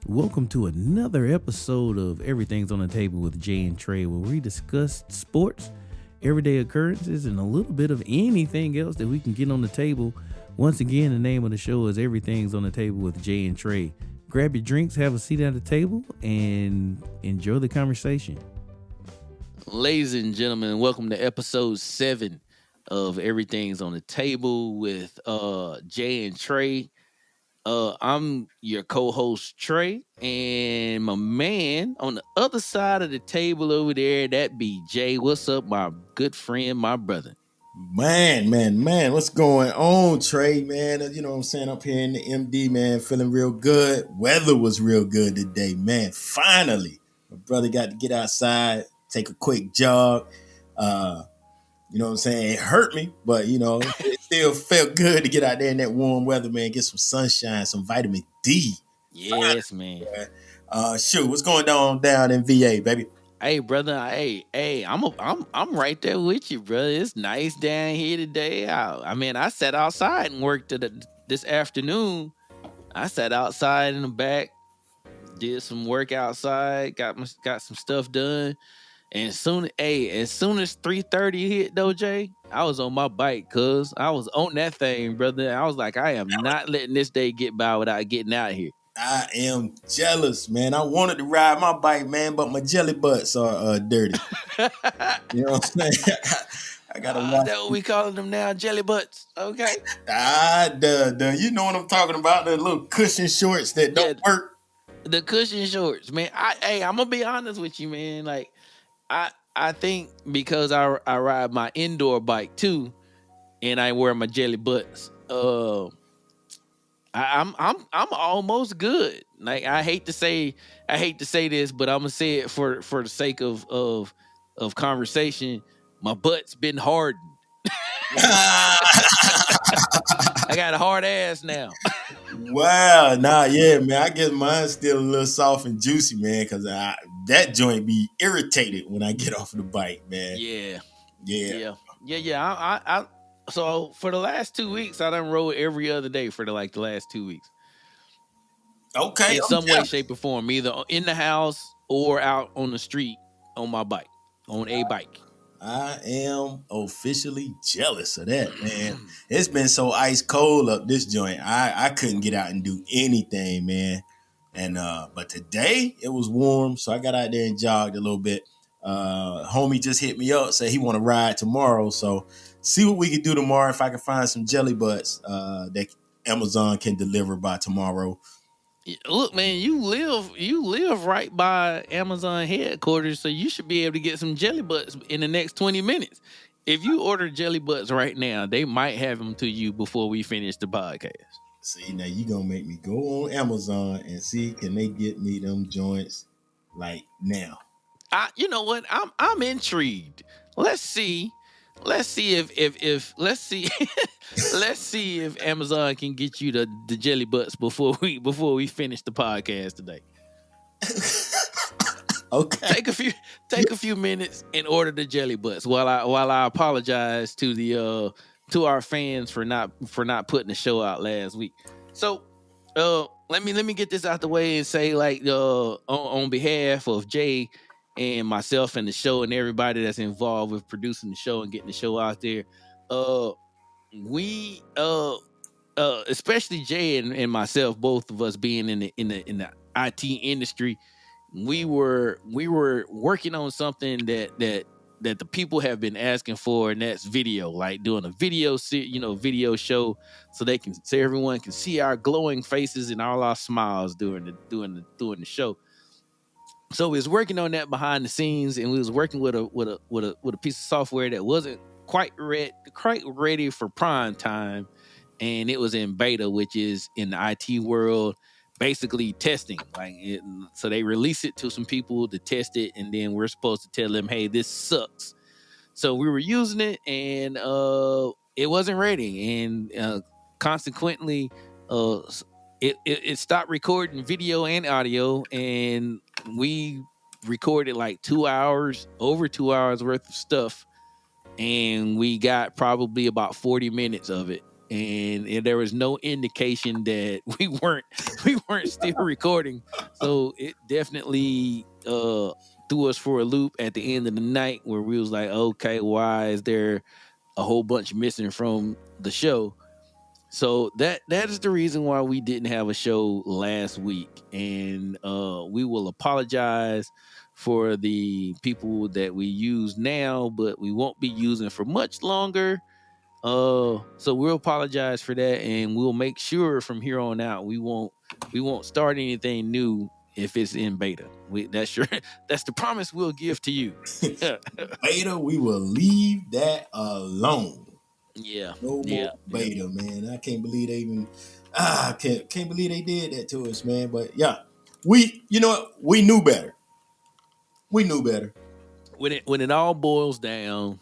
Welcome to another episode of Everything's on the Table with Jay and Trey, where we discuss sports, everyday occurrences, and a little bit of anything else that we can get on the table. Once again, the name of the show is Everything's on the Table with Jay and Trey. Grab your drinks, have a seat at the table, and enjoy the conversation. Ladies and gentlemen, welcome to episode 7 of Everything's on the Table with Jay and Trey. I'm your co-host Trey, and my man on the other side of the table over there, that be Jay. What's up, my good friend, my brother? Man, what's going on, Trey, man? You know what I'm saying? Up here in the MD, man, feeling real good. Weather was real good today, man. Finally, my brother got to get outside, take a quick jog. You know what I'm saying? It hurt me, but, it still felt good to get out there in that warm weather, man, get some sunshine, some vitamin D. Yes, man. Shoot, what's going on down in VA, baby? Hey, brother. Hey. I'm right there with you, brother. It's nice down here today. I sat outside and worked this afternoon. I sat outside in the back, did some work outside, got some stuff done. And as soon as 3:30 hit though, Jay, I was on my bike, cuz I was on that thing, brother. I was like, I am not letting this day get by without getting out here. I am jealous, man. I wanted to ride my bike, man, but my jelly butts are dirty. You know what I'm saying? I gotta Is watch. that what we calling them now? Jelly butts. Okay. You know what I'm talking about? The little cushion shorts that don't work. The cushion shorts, man. I'm gonna be honest with you, man. Like, I think because I ride my indoor bike too, and I wear my jelly butts. I'm almost good. Like, I hate to say this, but I'm gonna say it for the sake of conversation. My butt's been hardened. I got a hard ass now. Wow, yeah, man. I guess mine's still a little soft and juicy, man, because that joint be irritated when I get off of the bike, man. Yeah. Yeah. So for the last 2 weeks, I done rode every other day for the last 2 weeks. Okay. In some way, shape, or form, either in the house or out on the street on my bike, on a bike. I am officially jealous of that, man. It's been so ice cold up this joint. I couldn't get out and do anything, man. And but today it was warm, so I got out there and jogged a little bit. Homie just hit me up, said he want to ride tomorrow. So see what we can do tomorrow. If I can find some jelly butts that Amazon can deliver by tomorrow. Look, man, you live right by Amazon headquarters, so you should be able to get some jelly butts in the next 20 minutes. If you order jelly butts right now, they might have them to you before we finish the podcast. See, now you gonna make me go on Amazon and see can they get me them joints like now. You know what? I'm intrigued. Let's see if let's see let's see if Amazon can get you the jelly butts before we finish the podcast today. Okay. Take a few minutes and order the jelly butts while I apologize to our fans for not putting the show out last week. So let me get this out the way and say, on behalf of Jay and myself and the show and everybody that's involved with producing the show and getting the show out there, we especially Jay and myself, both of us being in the IT industry, we were working on something that the people have been asking for, and that's video, like doing a video show, so everyone can see our glowing faces and all our smiles during the show. So we was working on that behind the scenes, and we was working with a piece of software that wasn't quite ready for prime time, and it was in beta, which is in the IT world basically testing. So they release it to some people to test it, and then we're supposed to tell them, hey, this sucks. So we were using it, and it wasn't ready, and consequently, it stopped recording video and audio, and we recorded like over 2 hours worth of stuff, and we got probably about 40 minutes of it, and there was no indication that we weren't still recording. So it definitely threw us for a loop at the end of the night where we was like, okay, why is there a whole bunch missing from the show? So that is the reason why we didn't have a show last week, and we will apologize for the people that we use now, but we won't be using for much longer. So we'll apologize for that, and we'll make sure from here on out we won't start anything new if it's in beta. That's sure that's the promise we'll give to you. Beta, we will leave that alone. Yeah, No more yeah, yeah. beta, man. I can't believe they even can't believe they did that to us, man. But yeah, you know what? We knew better. We knew better. When it all boils down,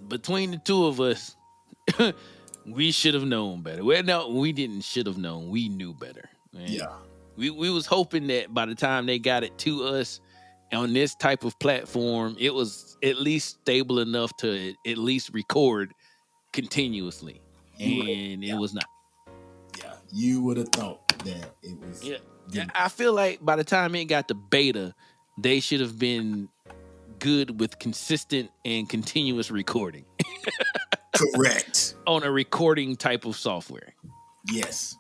between the two of us, we should have known better. Well, no, we didn't should have known. We knew better. Man. Yeah. We was hoping that by the time they got it to us on this type of platform, it was at least stable enough to at least record continuously. And it Yeah. was not. Yeah. You would have thought that it was. Yeah. Yeah, I feel like by the time it got to beta, they should have been good with consistent and continuous recording Correct. on a recording type of software. Yes.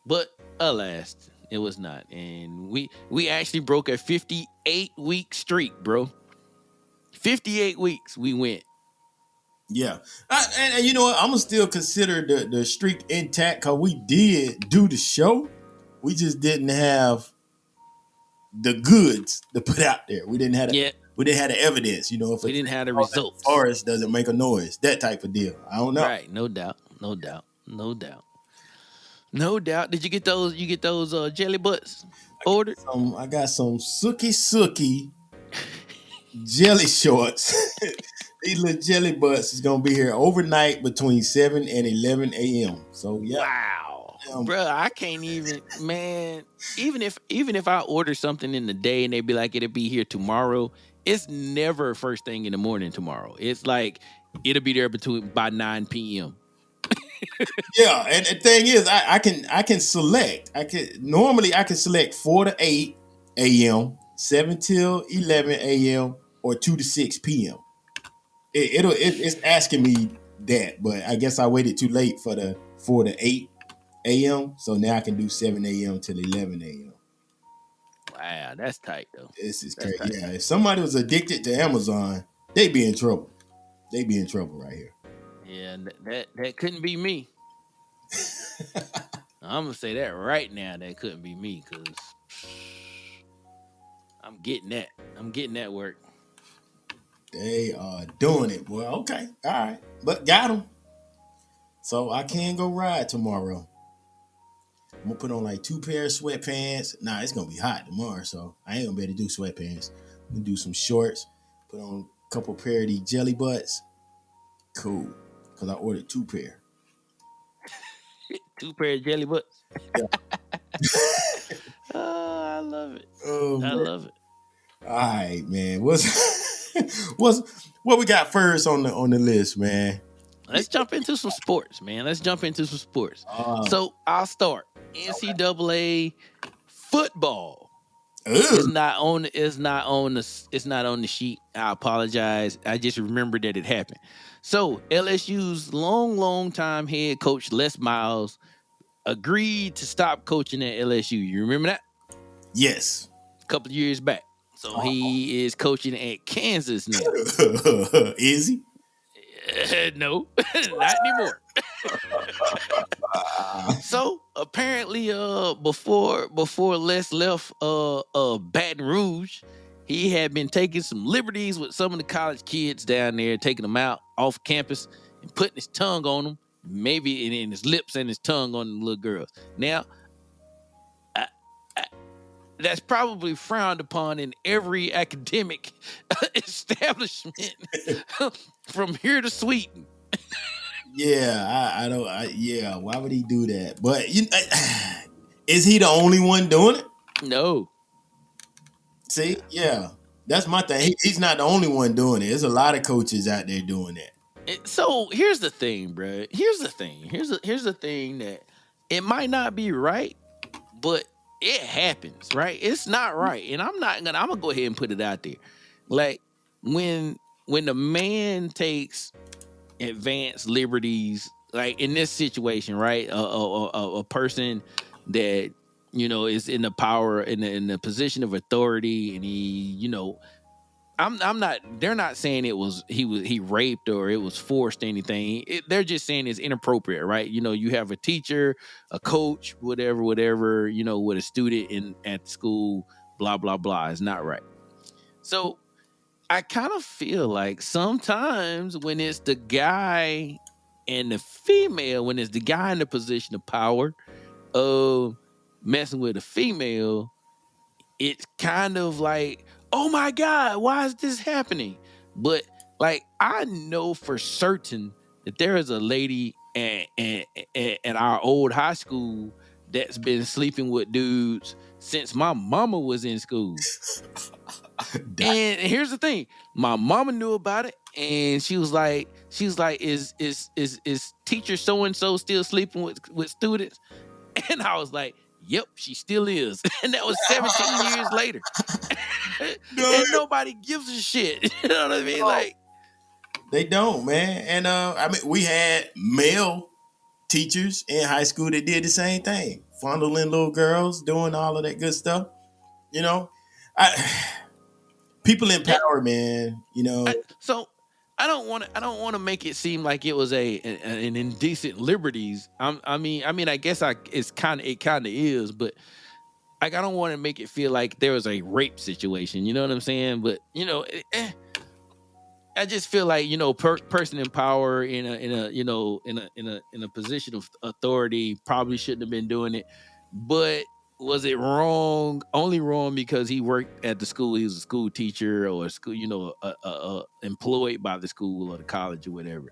But alas, it was not. And we actually broke a 58-week streak, bro. 58 weeks we went. Yeah. And you know what? I'm gonna still consider the streak intact because we did do the show. We just didn't have the goods to put out there. We didn't have Yeah, we didn't have the evidence. You know, if we didn't have the a results. forest doesn't make a noise, that type of deal. I don't know. Right, no doubt. No doubt. No doubt. No doubt. Did you get those jelly butts ordered? I got some sookie jelly shorts. These little jelly butts is gonna be here overnight between 7 and 11 a.m. So yeah. Wow. Bro, I can't even, man. Even if I order something in the day and they be like it'll be here tomorrow, it's never first thing in the morning tomorrow. It's like it'll be there by 9 p.m. Yeah, and the thing is, I can select. I can select 4 to 8 a.m., 7 till 11 a.m., or 2 to 6 p.m. It's asking me that, but I guess I waited too late for the 4 to 8 a.m. So now I can do 7 a.m. till 11 a.m. Wow, that's tight though. This is That's crazy. tight. Yeah, if somebody was addicted to Amazon, they'd be in trouble. They'd be in trouble right here. Yeah, that couldn't be me. I'm gonna say that right now. That couldn't be me because I'm getting that. I'm getting that work. They are doing it. Well, okay, all right, but got them. So I can go ride tomorrow. I'm gonna put on like 2 pair of sweatpants. Nah, it's gonna be hot tomorrow, so I ain't gonna be able to do sweatpants. I'm gonna do some shorts. Put on a couple pair of these jelly butts. Cool, because I ordered 2 pair. 2 pair of jelly butts. Yeah. Oh, I love it. Oh, I man. love it. All right, man. What we got first on the list, man? Let's jump into some sports, man. So I'll start. NCAA football. It's not on the sheet. I apologize. I just remembered that it happened. So LSU's long time head coach Les Miles agreed to stop coaching at LSU. You remember that? Yes. A couple of years back. So he is coaching at Kansas now. Is he? No, not anymore. So apparently, before Les left Baton Rouge, he had been taking some liberties with some of the college kids down there, taking them out off campus and putting his tongue on them, maybe in his lips and his tongue on the little girls. Now, that's probably frowned upon in every academic establishment from here to Sweden. Yeah, I don't. Yeah, why would he do that? But is he the only one doing it? No. See, yeah, that's my thing. He's not the only one doing it. There's a lot of coaches out there doing that. So here's the thing, bro. Here's the thing. Here's the thing that it might not be right, but it happens, right? It's not right, and I'm gonna go ahead and put it out there. Like when when the man takes advanced liberties, like in this situation, right? A person that is in the power in the position of authority, and I'm not. They're not saying he raped or it was forced or anything. They're just saying it's inappropriate, right? You have a teacher, a coach, whatever. With a student in at school, blah blah blah. It's not right. So I kind of feel like sometimes when it's the guy and the female, when it's the guy in the position of power of messing with a female, it's kind of like, oh my God, why is this happening? But like, I know for certain that there is a lady at our old high school that's been sleeping with dudes since my mama was in school. And here's the thing, my mama knew about it, and she was like, is teacher so and so still sleeping with students? And I was like, yep, she still is. And that was 17 years later. No, And nobody gives a shit. You know what I mean? Like, they don't, man. And I mean, we had male teachers in high school that did the same thing, fondling little girls, doing all of that good stuff. You know, I, people in yeah. power, man. So I don't want to make it seem like it was an indecent liberties. I mean, I guess it kind of is, but like, I don't want to make it feel like there was a rape situation. You know what I'm saying? But I just feel like person in power in a position of authority probably shouldn't have been doing it. But was it wrong? Only wrong because he worked at the school. He was a school teacher or a school, employed by the school or the college or whatever.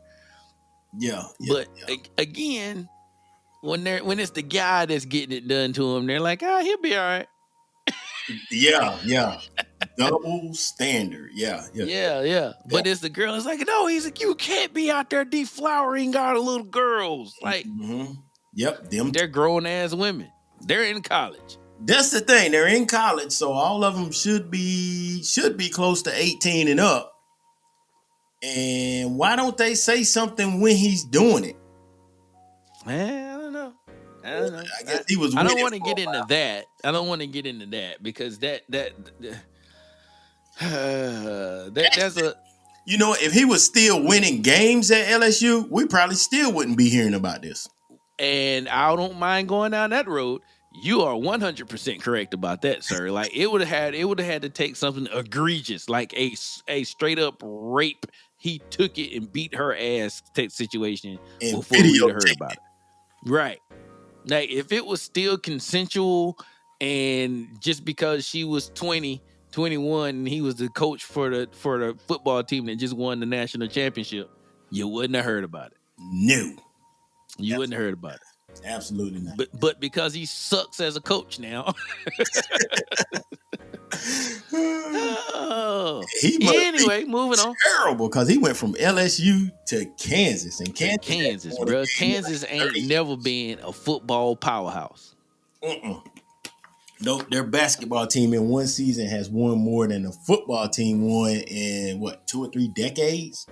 Yeah, yeah, But yeah, again, when it's the guy that's getting it done to him, they're like, he'll be all right. yeah, yeah. Double standard. Yeah, yeah, Yeah, yeah. yeah. But it's the girl. It's like, no, he's like, you can't be out there deflowering all the little girls. Like, Mm-hmm. Yep, them. they're grown ass women. They're in college. That's the thing. They're in college, so all of them should be close to 18 and up. And why don't they say something when he's doing it? I don't know. I don't know. I guess he was I don't winning want to for a get into while. that. I don't want to get into that because that's a. If he was still winning games at LSU, we probably still wouldn't be hearing about this. And I don't mind going down that road. You are 100% correct about that, sir. Like, it would have had to take something egregious, like a straight up rape. He took it and beat her ass situation And before we'd have heard videotape about it. it. Right. Like, if it was still consensual and just because she was 20, 21, and he was the coach for the football team that just won the national championship, you wouldn't have heard about it. No, You wouldn't have heard about it. absolutely not. But because he sucks as a coach now. Oh. He must be Anyway, moving on. terrible because he went from LSU to Kansas, and Kansas had Kansas, won a bro. game in like Kansas ain't 30. never been a football powerhouse. Mm-mm. Nope, their basketball team in one season has won more than the football team won in what, 2 or 3 decades?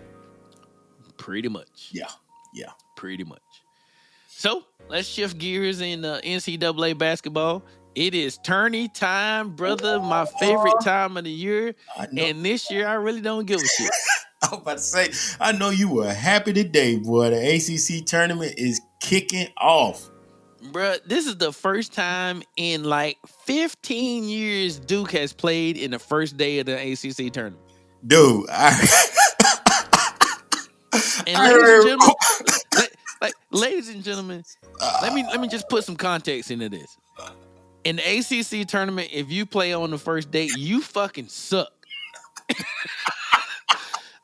Pretty much. Yeah, yeah. Pretty much. So let's shift gears in NCAA basketball. It is tourney time, brother. My favorite time of the year. I know. And this year, I really don't give a shit. I was about to say, I know you were happy today, boy. The ACC tournament is kicking off. Bruh, this is the first time in like 15 years Duke has played in the first day of the ACC tournament. Dude, And I ladies and heard. gentlemen, ladies and gentlemen, let me just put some context into this. In the ACC tournament, if you play on the first day, you fucking suck.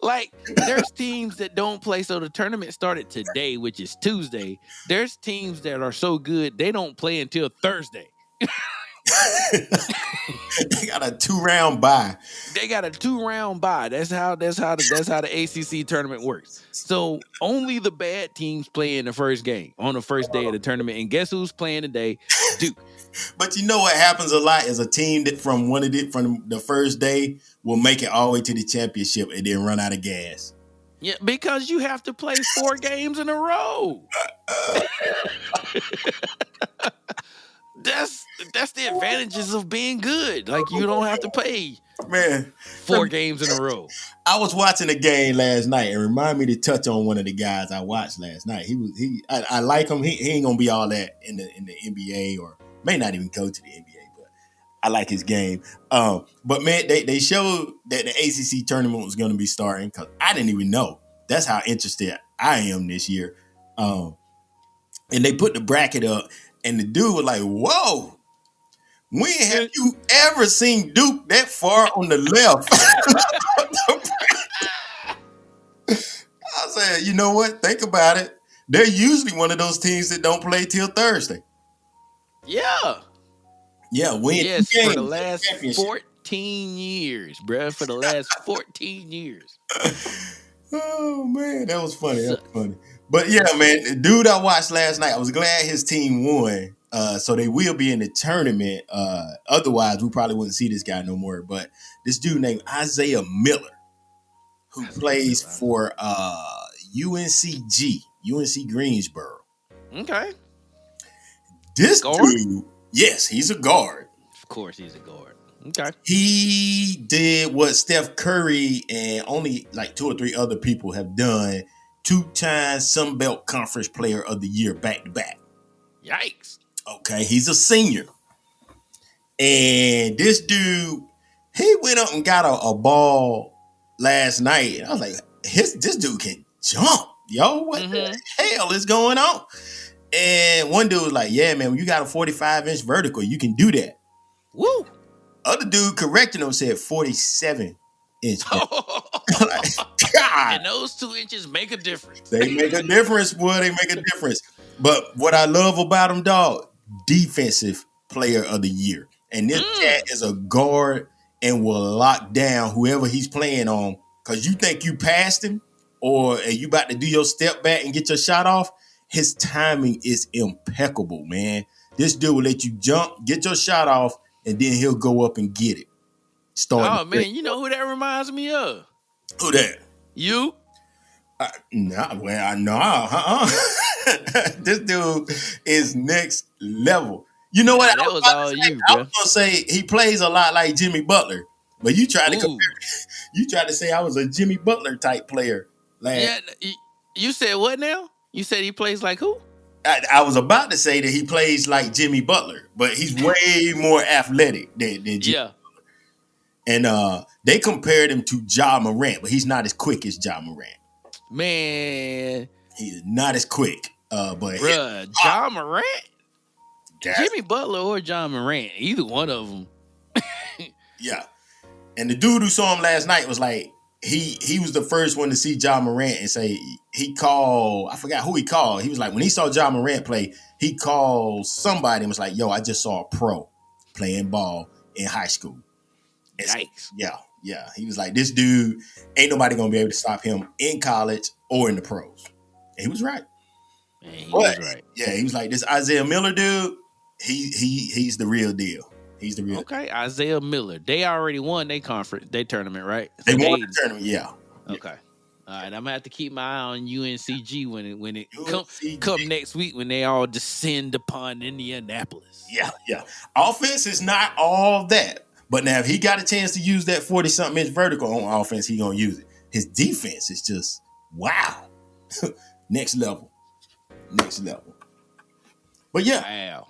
Like, there's teams that don't play. So the tournament started today, which is Tuesday. There's teams that are so good they don't play until Thursday. They got a 2-round bye. They got a 2-round bye. That's how the ACC tournament works. So only the bad teams play in the first game on the first day of the tournament. And guess who's playing today? Duke. But you know what happens a lot is a team that from the first day will make it all the way to the championship and then run out of gas. Yeah, because you have to play 4 games in a row. That's the advantages of being good. Like you don't have to play 4 games in a row. I was watching a game last night and remind me to touch on one of the guys I watched last night. I like him. He ain't gonna be all that in the NBA or may not even go to the NBA, but I like his game. But man, they showed that the ACC tournament was gonna be starting because I didn't even know. That's how interested I am this year. And they put the bracket up, and the dude was like, "Whoa. When have you ever seen Duke that far on the left?" I said, you know what? Think about it. They're usually one of those teams that don't play till Thursday. Yeah. Yeah, yes, for the last 14 years, bruh. For the last 14 years. Oh, man. That was funny. That was funny. But yeah, man, the dude I watched last night, I was glad his team won. So they will be in the tournament. Otherwise, we probably wouldn't see this guy no more. But this dude named Isaiah Miller, who plays for UNC Greensboro. Okay. This dude, yes, he's a guard. Of course, he's a guard. Okay. He did what Steph Curry and only like 2 or 3 other people have done: 2-time Sun Belt Conference Player of the Year back to back. Yikes. Okay, he's a senior. And this dude, he went up and got a ball last night. I was like, this dude can jump. Yo, what the hell is going on? And one dude was like, yeah, man, when you got a 45-inch vertical, you can do that. Woo. Other dude correcting him said 47-inch. Like, God. And those 2 inches make a difference. They make a difference, boy. They make a difference. But what I love about him, dog, defensive player of the year. And this cat is a guard and will lock down whoever he's playing on. Because you think you passed him or you about to do your step back and get your shot off. His timing is impeccable, man. This dude will let you jump, get your shot off, and then he'll go up and get it. Man, you know who that reminds me of? Who that? You? This dude is next level. You know what? That was all you, bro. I was gonna say he plays a lot like Jimmy Butler, but you tried to compare. You tried to say I was a Jimmy Butler type player. Yeah, you said what now? You said he plays like who? I was about to say that he plays like Jimmy Butler, but he's way more athletic than Jimmy Butler. And they compared him to Ja Morant, but he's not as quick as Ja Morant. Man, he's not as quick. But Ja Morant, Jimmy Butler or Ja Morant, either one of them. Yeah, and the dude who saw him last night was like, he was the first one to see Ja Morant and say he called. I forgot who he called. He was like, when he saw Ja Morant play, he called somebody and was like, "Yo, I just saw a pro playing ball in high school." Yikes. Yeah. He was like, this dude, ain't nobody gonna be able to stop him in college or in the pros. And he was right. Man, he was right. Yeah, he was like, this Isaiah Miller dude, he's the real deal. He's the real deal. Isaiah Miller. They already won their tournament, right? So they won the tournament, yeah. Okay. All right, I'm gonna have to keep my eye on UNCG when it come next week when they all descend upon Indianapolis. Yeah. Offense is not all that. But now, if he got a chance to use that 40-something inch vertical on offense, he gonna use it. His defense is just wow, next level. But wow.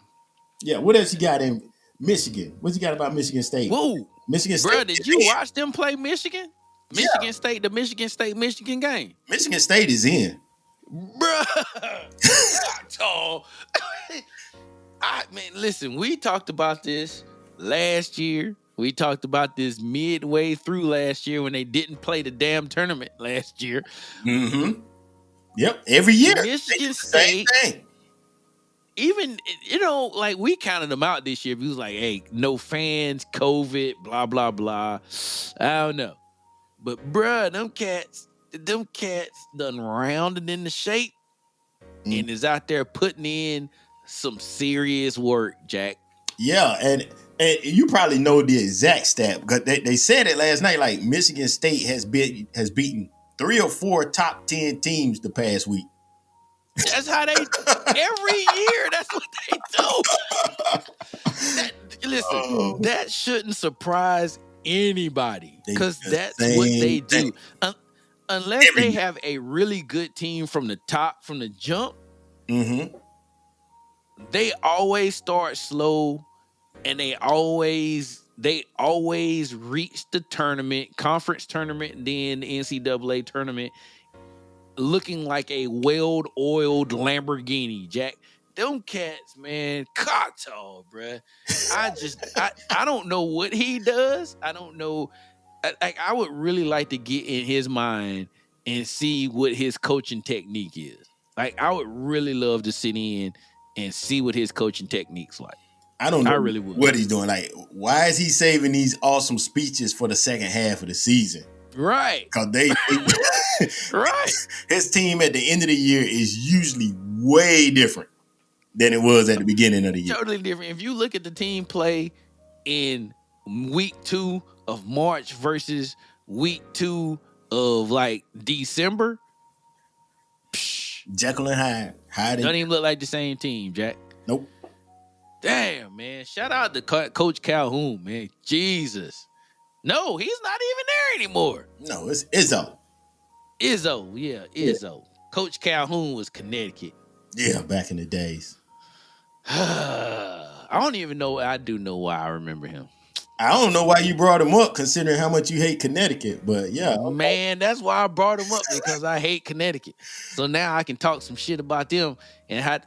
What else you got in Michigan? What you got about Michigan State? Whoa, Michigan State. Bro, did you watch them play Michigan? Michigan State, the Michigan State-Michigan game. Michigan State is in, bro. Man, listen, we talked about this last year. We talked about this midway through last year when they didn't play the damn tournament last year. Mm-hmm. Yep, every year. Michigan State. Same thing. even like we counted them out this year. We was like, hey, no fans, COVID, blah blah blah. I don't know, but bruh, them cats done rounded in the shape and is out there putting in some serious work, Jack. Yeah, and you probably know the exact stat because they said it last night. Like Michigan State has beaten 3 or 4 top 10 teams the past week. That's how they every year. That's what they do. Listen, that shouldn't surprise anybody because that's what they do. Unless they have a really good team from the top, from the jump, they always start slow, and they always reach the conference tournament, and then the NCAA tournament, looking like a well-oiled Lamborghini, Jack. Them cats, man, cocktail, bruh. I don't know what he does. I don't know. I would really like to get in his mind and see what his coaching technique is. Like, I would really love to sit in and see what his coaching technique's like. I don't know really would. what he's doing. Like, why is he saving these awesome speeches for the second half of the season? Right. Because they right. His team at the end of the year is usually way different than it was at the beginning of the year. Totally different. If you look at the team play in week 2 of March versus week 2 of like December, Jekyll and Hyde. Don't even look like the same team, Jack. Nope. Damn, man. Shout out to Coach Calhoun, man. Jesus. No, he's not even there anymore. No, it's Izzo. Izzo, yeah. Coach Calhoun was Connecticut. Yeah, back in the days. I don't even know. I do know why I remember him. I don't know why you brought him up, considering how much you hate Connecticut. But yeah, okay. Man, that's why I brought him up, because I hate Connecticut. So now I can talk some shit about them and how,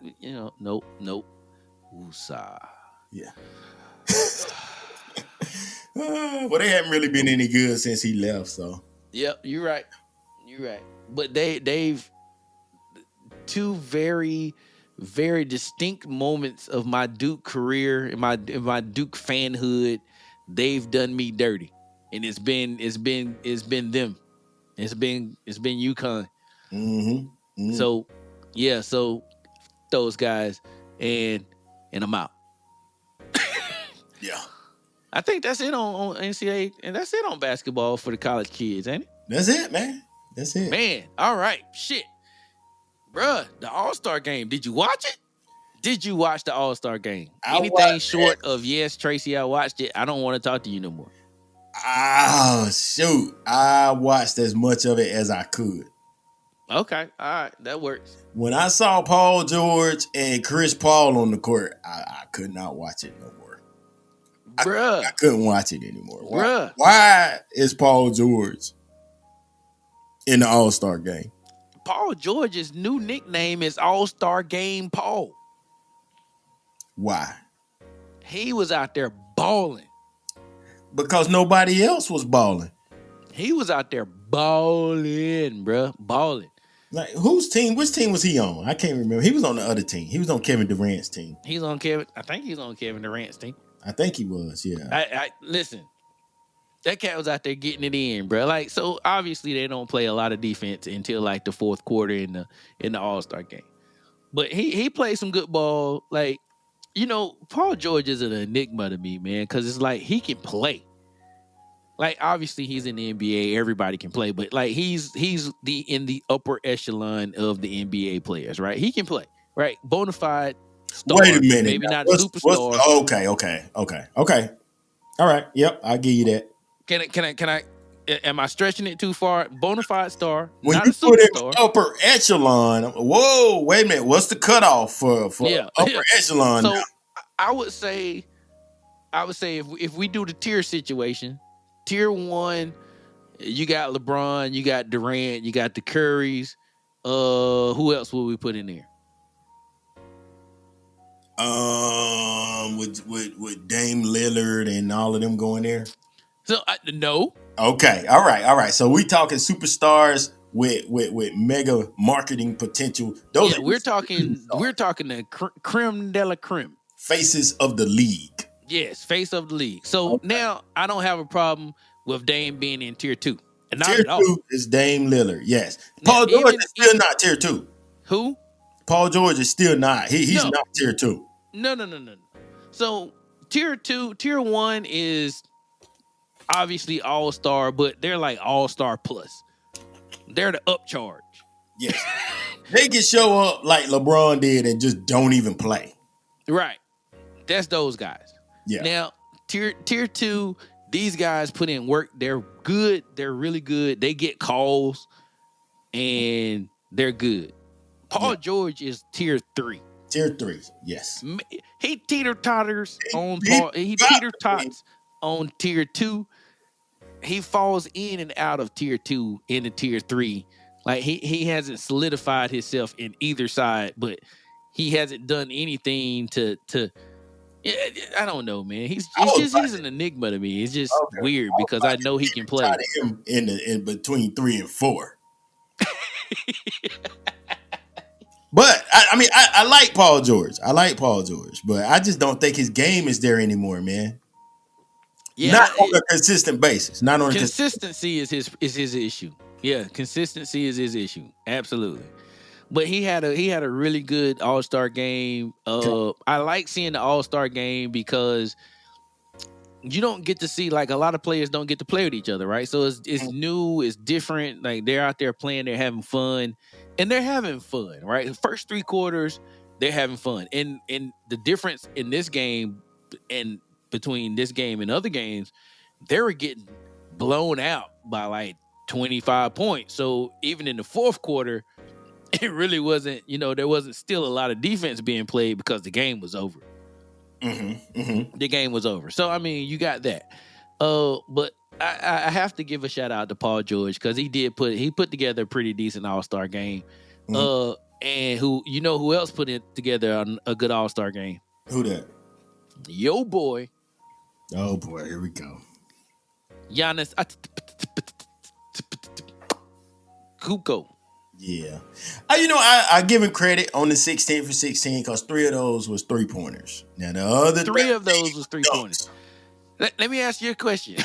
nope. Woosah. Yeah. Well, they haven't really been any good since he left. So. Yep, you're right. But they've two very, very distinct moments of my Duke career, in my Duke fanhood. They've done me dirty, and it's been them. It's been UConn. So yeah, those guys, and I'm out. Yeah. I think that's it on NCAA, and that's it on basketball for the college kids, ain't it? That's it, man. That's it. Man, all right. Shit. Bruh, the All-Star game. Did you watch it? Did you watch the All-Star game? Anything short of yes, Tracy, I watched it, I don't want to talk to you no more. Oh, shoot. I watched as much of it as I could. Okay. All right. That works. When I saw Paul George and Chris Paul on the court, I could not watch it no more. Bruh. I couldn't watch it anymore. Bruh. Why is Paul George in the All-Star game? Paul George's new nickname is All-Star Game Paul. Why? He was out there balling. Because nobody else was balling. He was out there balling, bruh. Balling. Like, whose team? Which team was he on? I can't remember. He was on the other team. He was on Kevin Durant's team. I think he's on Kevin Durant's team. I think he was, yeah. I listen, that cat was out there getting it in, bro. Like, so obviously they don't play a lot of defense until like the fourth quarter in the All-Star game. But he played some good ball. Like, Paul George is an enigma to me, man, because it's like he can play. Like, obviously he's in the NBA, everybody can play, but like he's in the upper echelon of the NBA players, right? He can play, right? Bona fide star. Wait a minute. Maybe not a superstar. Okay. All right. Yep, I'll give you that. Can I? Am I stretching it too far? Bona fide star, when not you a superstar. Put it upper echelon. Whoa, wait a minute. What's the cutoff for upper echelon? So I would say if we do the tier situation, tier 1, you got LeBron, you got Durant, you got the Currys. Who else would we put in there? With Dame Lillard and all of them going there. So no. Okay, all right. So we talking superstars with mega marketing potential. Those Yeah, are we're superstars. talking the creme de la creme. Faces of the league. Yes, face of the league. So Okay. now I don't have a problem with Dame being in tier 2. Not Tier at all. two is Dame Lillard. Yes, Now, Paul George even is still not tier two. who? Paul George is still not. He's No, not tier two. no. So tier 2, tier 1 is obviously all-star, but they're like all-star plus. They're the upcharge. Yes, they can show up like LeBron did and just don't even play. Right. That's those guys. Yeah, Now, tier 2, these guys put in work. They're good. They're really good. They get calls and they're good. Paul yeah. George is tier 3. Tier three. Yes. He teeter totters on He Paul. He got teeter to be. tots on tier 2. He falls in and out of tier 2 into tier 3. Like he hasn't solidified himself in either side, but he hasn't done anything to. I don't know, man. I was He's an enigma to me. It's just okay. weird I was because about I to know he can play. tie him in between 3 and 4. But I mean, I like Paul George. I like Paul George, but I just don't think his game is there anymore, man. Not Yeah, on a consistent basis. Not on a consistency is his issue. Yeah, consistency is his issue. Absolutely. But he had a really good All-Star game. I like seeing the All-Star game because you don't get to see, like, a lot of players don't get to play with each other, right? So it's new, it's different. Like, they're out there playing, they're having fun, and they're having fun, right? The first 3 quarters, they're having fun, and the difference in this game and between this game and other games, they were getting blown out by like 25 points. So even in the fourth quarter, it really wasn't, there wasn't still a lot of defense being played because the game was over. The game was over. So I mean, you got that. But I have to give a shout out to Paul George because he put together a pretty decent All-Star game. And who else put it together a good All-Star game? Who that? Yo boy, Oh boy, here we go. Giannis Kuko. Yeah. I give him credit on the 16 for 16 because 3 of those was 3-pointers. Now the other 3 of those was 3-pointers. dunks. Let me ask you a question.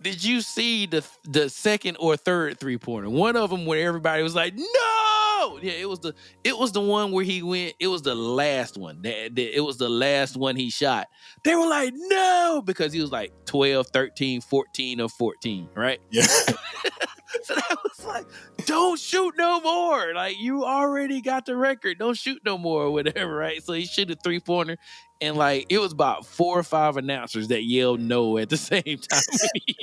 Did you see the second or third 3-pointer? One of them where everybody was like, "No!" Yeah, it was the one where he went. It was the last one. It was the last one he shot. They were like, "No!" because he was like 12, 13, 14 or 14, right? Yeah. So that was like, don't shoot no more. Like, you already got the record. Don't shoot no more or whatever, right? So he shoot a 3-pointer, and like it was about 4 or 5 announcers that yelled no at the same time when he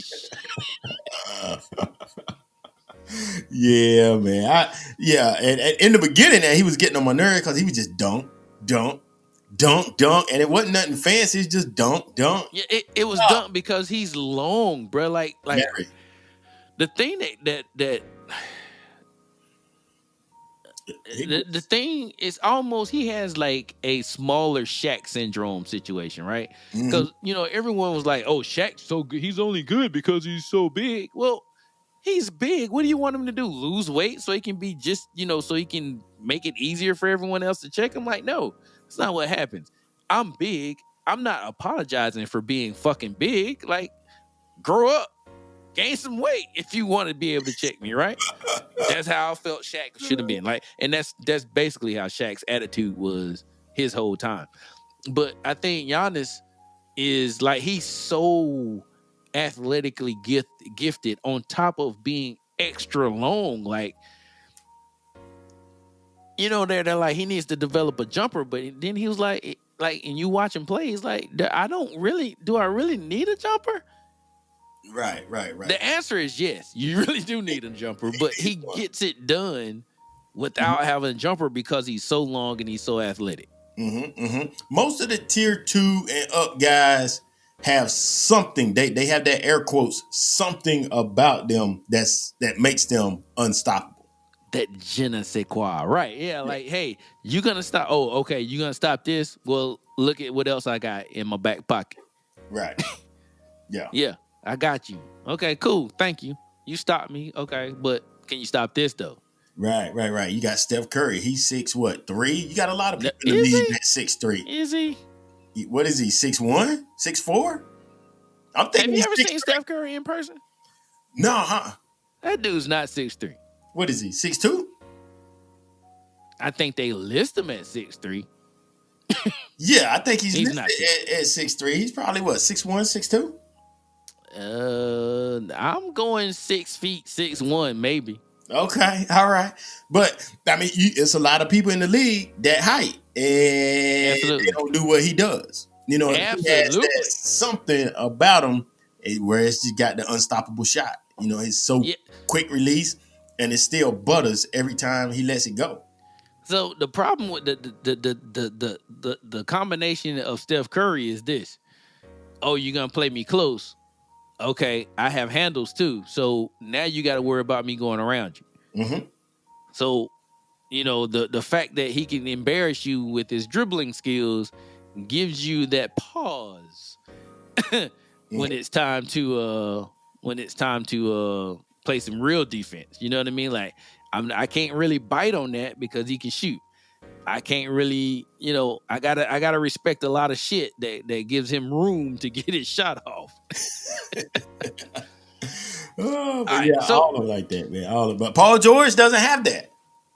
Yeah, man. And in the beginning, he was getting on my nerves because he was just dunk, and it wasn't nothing fancy. It's just dunk. Yeah, it was done because he's long, bro. Like Mary. the thing that the thing is almost he has like a smaller Shaq syndrome situation, right? Because everyone was like, "Oh, Shaq's so good. He's only good because he's so big." Well, he's big. What do you want him to do? Lose weight so he can be just so he can make it easier for everyone else to check him? Like, no, that's not what happens. I'm big. I'm not apologizing for being fucking big. Like, grow up. Gain some weight if you want to be able to check me, right? That's how I felt Shaq should have been. Like, and that's basically how Shaq's attitude was his whole time. But I think Giannis is like he's so athletically gifted on top of being extra long. Like, they're like he needs to develop a jumper, but then he was like, and you watch him play, he's like, do I really need a jumper? Right. The answer is yes. You really do need a jumper, but he gets it done without having a jumper because he's so long and he's so athletic. Most of the tier 2 and up guys have something. They have that air quotes something about them that makes them unstoppable. That je ne sais quoi, right? Yeah, like, hey, you gonna stop? Oh, okay, you gonna stop this? Well, look at what else I got in my back pocket. Right. Yeah. Yeah, I got you. Okay, cool. Thank you. You stop me, okay, but can you stop this though? Right. You got Steph Curry. He's 3. You got a lot of No, people in the league that's 6'3". Is he? What is he? 6'1", 6'4"? I'm Have thinking you he's ever seen 6'3". Steph Curry in person? No, huh? That dude's not 6'3". What is he? 6'2"? I think they list him at 6'3". Yeah, I think he's He's listed not 6'3". at 6'3". He's probably what, 6'1", 6'2"? I'm going 6 feet, 6'1", maybe. Okay, all right. But I mean, it's a lot of people in the league that height, and they Absolutely. don't do what he does. You know, he has that Absolutely. something about him where it's just got the unstoppable shot. You know, it's so Yeah. quick release, and it still butters every time he lets it go. So the problem with the combination of Steph Curry is this. Oh, you're gonna play me close. Okay, I have handles too. So now you got to worry about me going around you. Mm-hmm. So, the fact that he can embarrass you with his dribbling skills gives you that pause when it's time to play some real defense. You know what I mean? Like I can't really bite on that because he can shoot. I can't really, I gotta respect a lot of shit that gives him room to get his shot off. Oh, but All right, yeah, so all of them like that, man. But Paul George doesn't have that.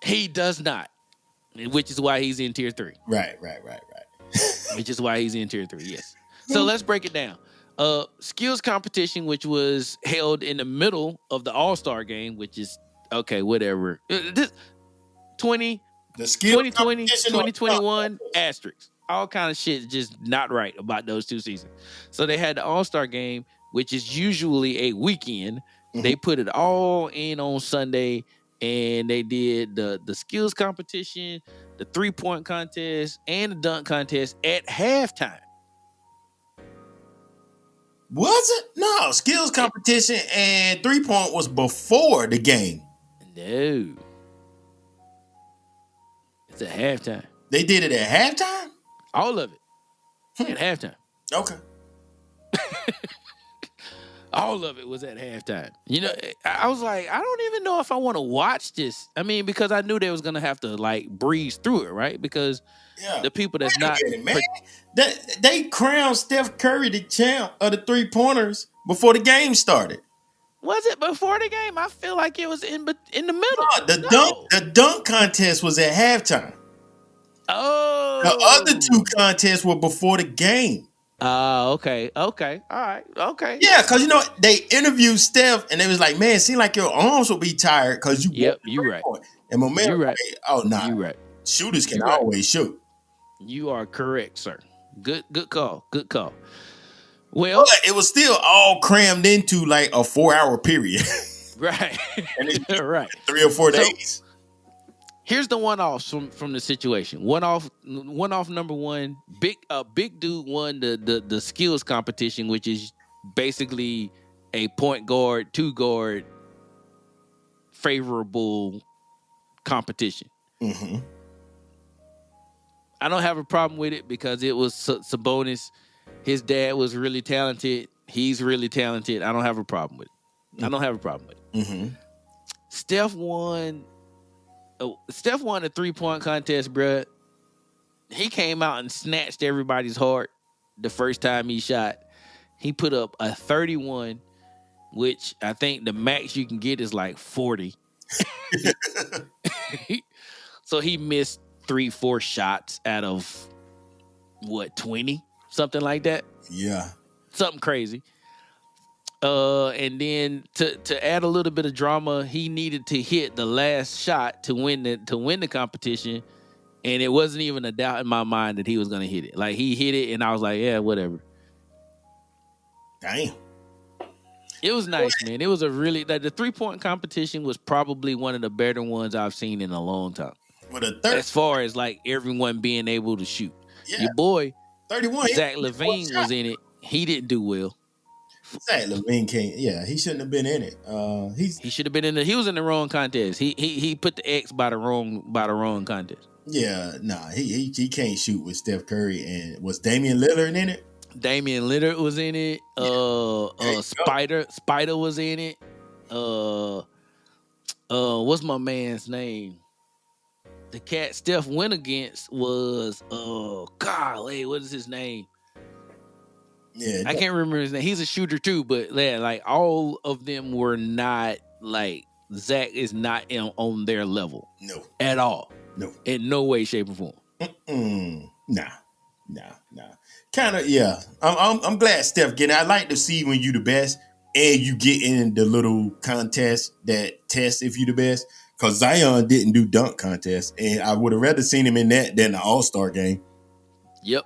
he does not, which is why he's in tier 3. Right. Which is why he's in tier 3. Yes. So let's break it down. Skills competition, which was held in the middle of the All-Star game, which is okay, whatever. This 20, The skill 2020, competition, 2021 asterisks. All kind of shit just not right about those 2 seasons. So they had the All-Star game, which is usually a weekend. Mhm. They put it all in on Sunday, and they did the skills competition, the 3-point contest, and the dunk contest at halftime. Was it? No, skills competition and 3-point was before the game. No. It's at halftime. They did it at halftime? All of it. At halftime. Okay. All of it was at halftime. I was like, I don't even know if I want to watch this. I mean, because I knew they was gonna have to like breeze through it, right? Because the people that's not man. They crowned Steph Curry the champ of the 3-pointers before the game started. Was it before the game? I feel like it was in the middle. No, the dunk contest was at halftime. Oh. The other 2 contests were before the game. Okay. All right. Okay. Yeah, because they interviewed Steph and they was like, man, it seemed like your arms will be tired because you Yep, you right. And my man, You right. Oh no, You right. Shooters can You right. always shoot. You are correct, sir. Good call. Good call. Well, but it was still all crammed into like a 4-hour period. Right. And it's right. 3 or 4 days. Here's the one-offs from the situation. One-off number one. Big dude won the skills competition, which is basically a point guard, 2-guard favorable competition. Mm-hmm. I don't have a problem with it because it was Sabonis. His dad was really talented. He's really talented. I don't have a problem with it. Mm-hmm. Steph won a 3-point contest, bruh. He came out and snatched everybody's heart the first time he shot. He put up a 31, which I think the max you can get is like 40. So he missed 3-4 shots out of 20? Something like that. Yeah. Something crazy. And then to add a little bit of drama, he needed to hit the last shot to win the competition, and it wasn't even a doubt in my mind that he was gonna hit it. Like he hit it, and I was like, yeah, whatever. Damn. It was nice, man. It was the 3-point competition was probably one of the better ones I've seen in a long time. As far as like everyone being able to shoot. Yeah. Your boy 31. Zach LaVine was in it. He didn't do well. Zach LaVine can't. Yeah, he shouldn't have been in it. He should have been in he was in the wrong contest. He put the X by the wrong contest. Yeah, nah, he can't shoot with Steph Curry. And was Damian Lillard in it? Damian Lillard was in it. Spider was in it. uh what's my man's name? The cat Steph went against was golly, what is his name? Yeah, I can't remember his name. He's a shooter too, but yeah, like all of them were not like Zach is not on their level no, at all, no. in no way, shape, or form. Nah. Kind of, yeah. I'm glad Steph getting. I like to see when you the best and you get in the little contest that test if you the best. Cause Zion didn't do dunk contest, and I would have rather seen him in that than the All Star game. Yep.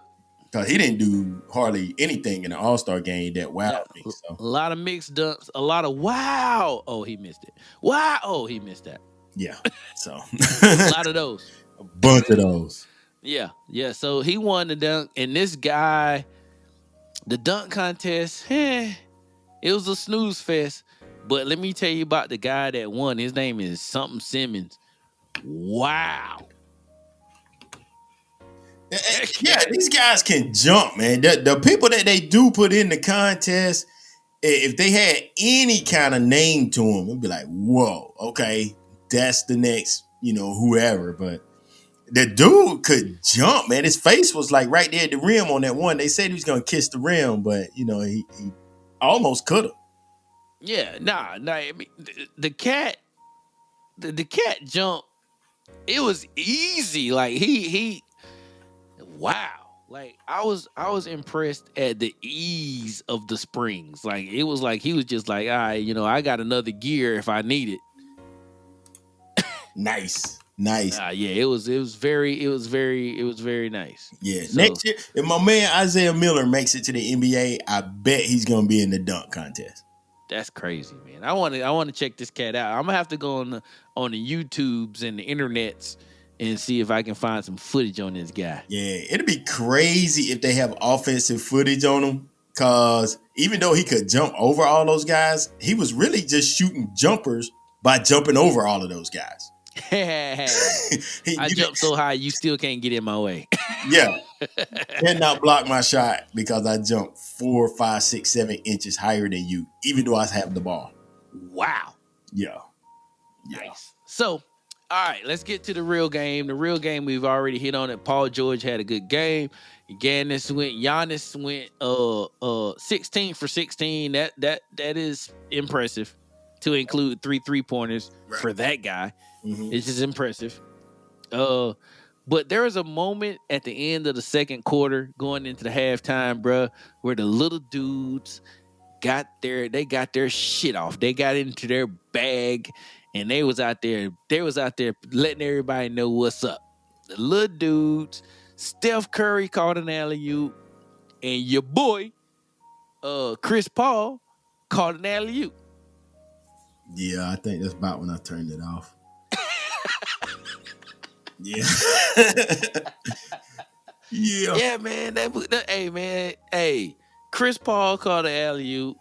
Cause he didn't do hardly anything in the All Star game that Yeah, wowed me. So a lot of mixed dunks, a lot of wow. Oh, he missed it. Wow. Oh, he missed that. yeah, so A lot of those. a bunch of those. Yeah. So he won the dunk, and this guy, the dunk contest, it was a snooze fest. But let me tell you about the guy that won. His name is something Simmons. Wow. Yeah, these guys can jump, man. The people that they do put in the contest, if they had any kind of name to them, it'd be like, whoa, okay, that's the next, whoever. But the dude could jump, man. His face was like right there at the rim on that one. They said he was gonna kiss the rim, but he almost could have. Yeah, nah. I mean, the cat, the cat jump. It was easy. Like wow. Like I was impressed at the ease of the springs. Like it was like he was just like, all right, I got another gear if I need it. Nice. Yeah, it was very nice. Yeah. So Next year, if my man Isaiah Miller makes it to the NBA, I bet he's gonna be in the dunk contest. that's crazy, man. I want to check this cat out. I'm gonna have to go on the YouTubes and the internets and see if I can find some footage on this guy. Yeah, it'd be crazy if they have offensive footage on him. Cause even though he could jump over all those guys, he was really just shooting jumpers by jumping over all of those guys. I jumped so high, you still can't get in my way. Yeah, cannot block my shot because I jumped 4, 5, 6, 7 inches higher than you, even though I have the ball. Wow. Yeah. Nice. So, all right, let's get to the real game. The real game we've already hit on it. Paul George had a good game. Giannis went 16 for 16. That is impressive to include 3 3-pointers Right. for that guy. Mm-hmm. It's just impressive. But there was a moment at the end of the second quarter going into the halftime, bruh, where the little dudes got their shit off. They got into their bag and they was out there letting everybody know what's up. The little dudes, Steph Curry caught an alley-oop, and your boy, Chris Paul, caught an alley-oop. Yeah, I think that's about when I turned it off. Yeah. Yeah. Yeah, man. Hey, man. Hey, Chris Paul caught an alley-oop.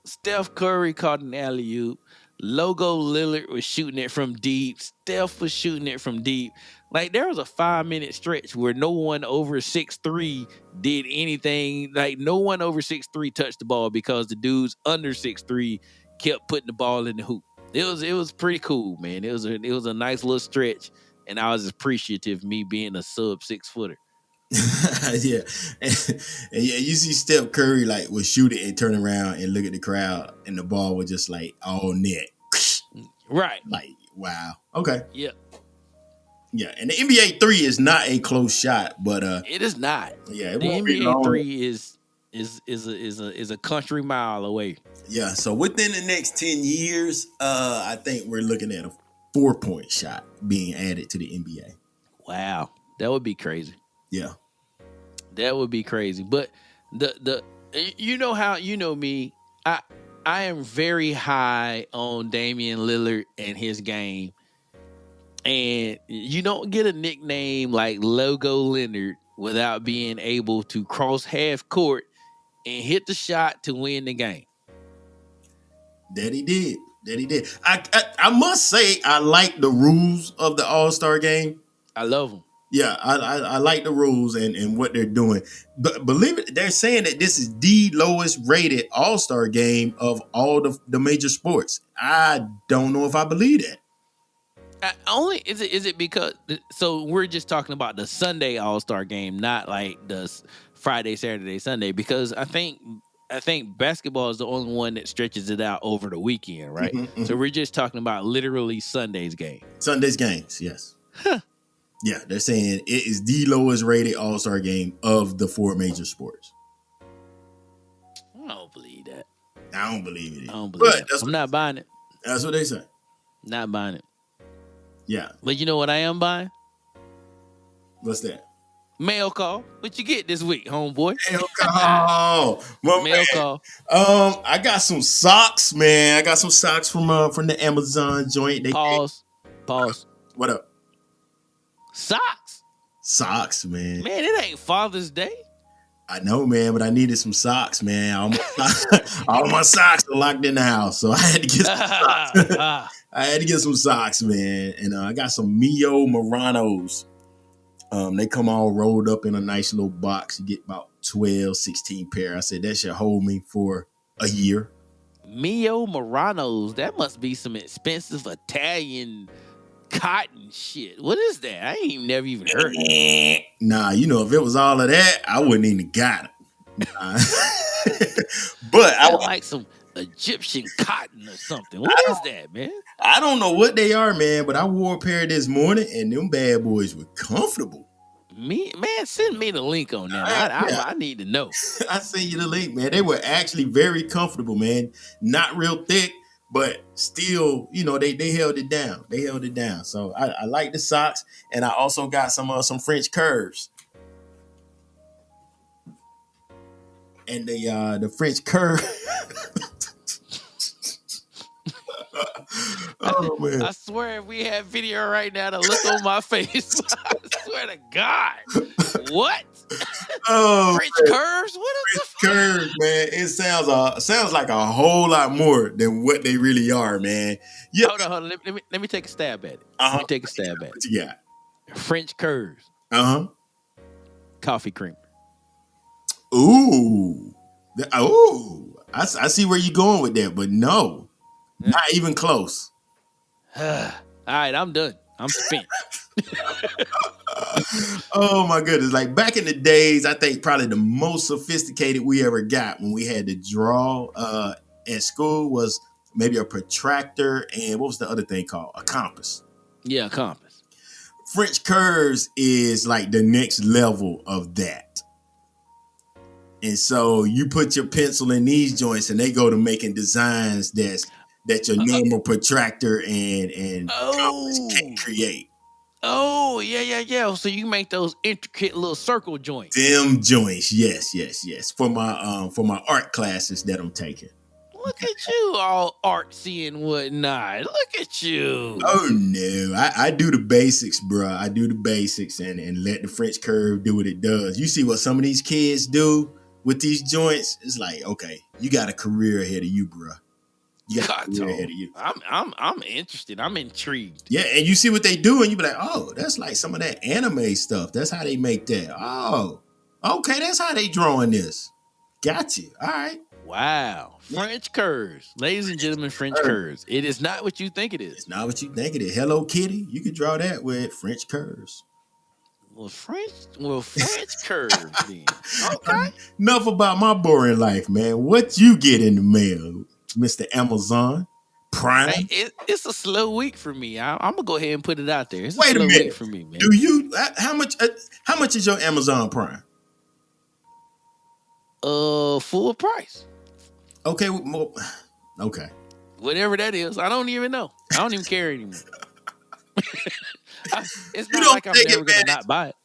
Steph Curry caught an alley-oop. Logo Lillard was shooting it from deep. Steph was shooting it from deep. Like there was a 5-minute stretch where no one over 6'3" did anything. Like no one over 6'3" touched the ball because the dudes under 6'3" kept putting the ball in the hoop. It was pretty cool, man. It was a nice little stretch, and I was appreciative of me being a sub 6-footer. Yeah. And yeah, you see Steph Curry like would shoot it and turn around and look at the crowd and the ball was just like all net. Right. Like, wow. Okay. Yeah. Yeah. And the NBA 3 is not a close shot, but It is not. yeah, it The won't be NBA long. 3 is a country mile away. Yeah. So within the next 10 years, I think we're looking at a 4-point shot being added to the NBA. Wow. That would be crazy. Yeah. That would be crazy. But the you know me, I am very high on Damian Lillard and his game. And you don't get a nickname like Logo Leonard without being able to cross half court and hit the shot to win the game. That he did. I must say I like the rules of the All-Star game. I love him. Yeah, I like the rules and what they're doing. But believe it, they're saying that this is the lowest rated All-Star game of all the major sports. I don't know if I believe that. Only is it because so we're just talking about the Sunday All Star game, not like the Friday, Saturday, Sunday. Because I think basketball is the only one that stretches it out over the weekend, right? So we're just talking about literally Sunday's game. Sunday's games, yes. Yeah, they're saying it is the lowest rated All-Star game of the four major sports. I don't believe that. I don't believe it. I don't believe that. That's I'm not buying it. That's what they say. Not buying it. Yeah. But you know what I am buying? What's that? Mail call. What you get this week, homeboy? Mail call. Well, Mail call. I got some socks, man. I got some socks from the Amazon joint. Pause. What up? Socks. Socks, man. Man, it ain't Father's Day. I know, man, but I needed some socks, man. All my socks are locked in the house, so I had to get some socks. I had to get some socks, man. And I got some Mio Muranos. They come all rolled up in a nice little box. You get about 12, 16 pair. I said, that should hold me for a year. Mio Muranos. That must be some expensive Italian cotton shit. What is that? I ain't never even heard it. Nah, if it was all of that, I wouldn't even got it. Nah. But I like some Egyptian cotton or something. What is that, man? I don't know what they are, man, but I wore a pair this morning and them bad boys were comfortable. Man, send me the link on that. I need to know. I sent you the link, man. They were actually very comfortable, man. Not real thick, but still, they held it down. They held it down. So I like the socks, and I also got some French curves. And the French curve. Oh man! I swear, if we had video right now, the look on my face. I swear to God, what? Oh, French curves? What is French curves, man? It sounds like a whole lot more than what they really are, man. Yeah. Hold on. Let me take a stab at it. Let me take a stab at it. What you got? French curves. Coffee cream. Ooh. I see where you're going with that, but no. Not even close. All right, I'm done. I'm spent. Oh my goodness. Like back in the days, I think probably the most sophisticated we ever got when we had to draw at school was maybe a protractor and what was the other thing called? A compass. Yeah, a compass. French curves is like the next level of that. And so you put your pencil in these joints and they go to making designs that your normal protractor and compass can't create. Oh, yeah. So you make those intricate little circle joints. Them joints, yes. For my art classes that I'm taking. Look at you, all artsy and whatnot. Look at you. Oh no, I do the basics, bro. I do the basics and let the French curve do what it does. You see what some of these kids do with these joints? It's like, okay, you got a career ahead of you, bro. You got a career ahead of you. I'm interested. I'm intrigued. Yeah, and you see what they do, and you be like, oh, that's like some of that anime stuff. That's how they make that. Oh, okay, that's how they drawing this. Got you. All right. Wow. French curves. Ladies and gentlemen, French curves. It is not what you think it is. It's not what you think it is. Hello Kitty. You could draw that with French curves. Well, French curves then. Okay. Enough about my boring life, man. What you get in the mail, Mr. Amazon Prime? Hey, it's a slow week for me. I'm gonna go ahead and put it out there. It's a Wait slow a minute. week for me, man. Do you how much is your Amazon Prime? Full price. Okay, well, okay. Whatever that is, I don't even know. I don't even care anymore. It's not like I'm never gonna not buy it.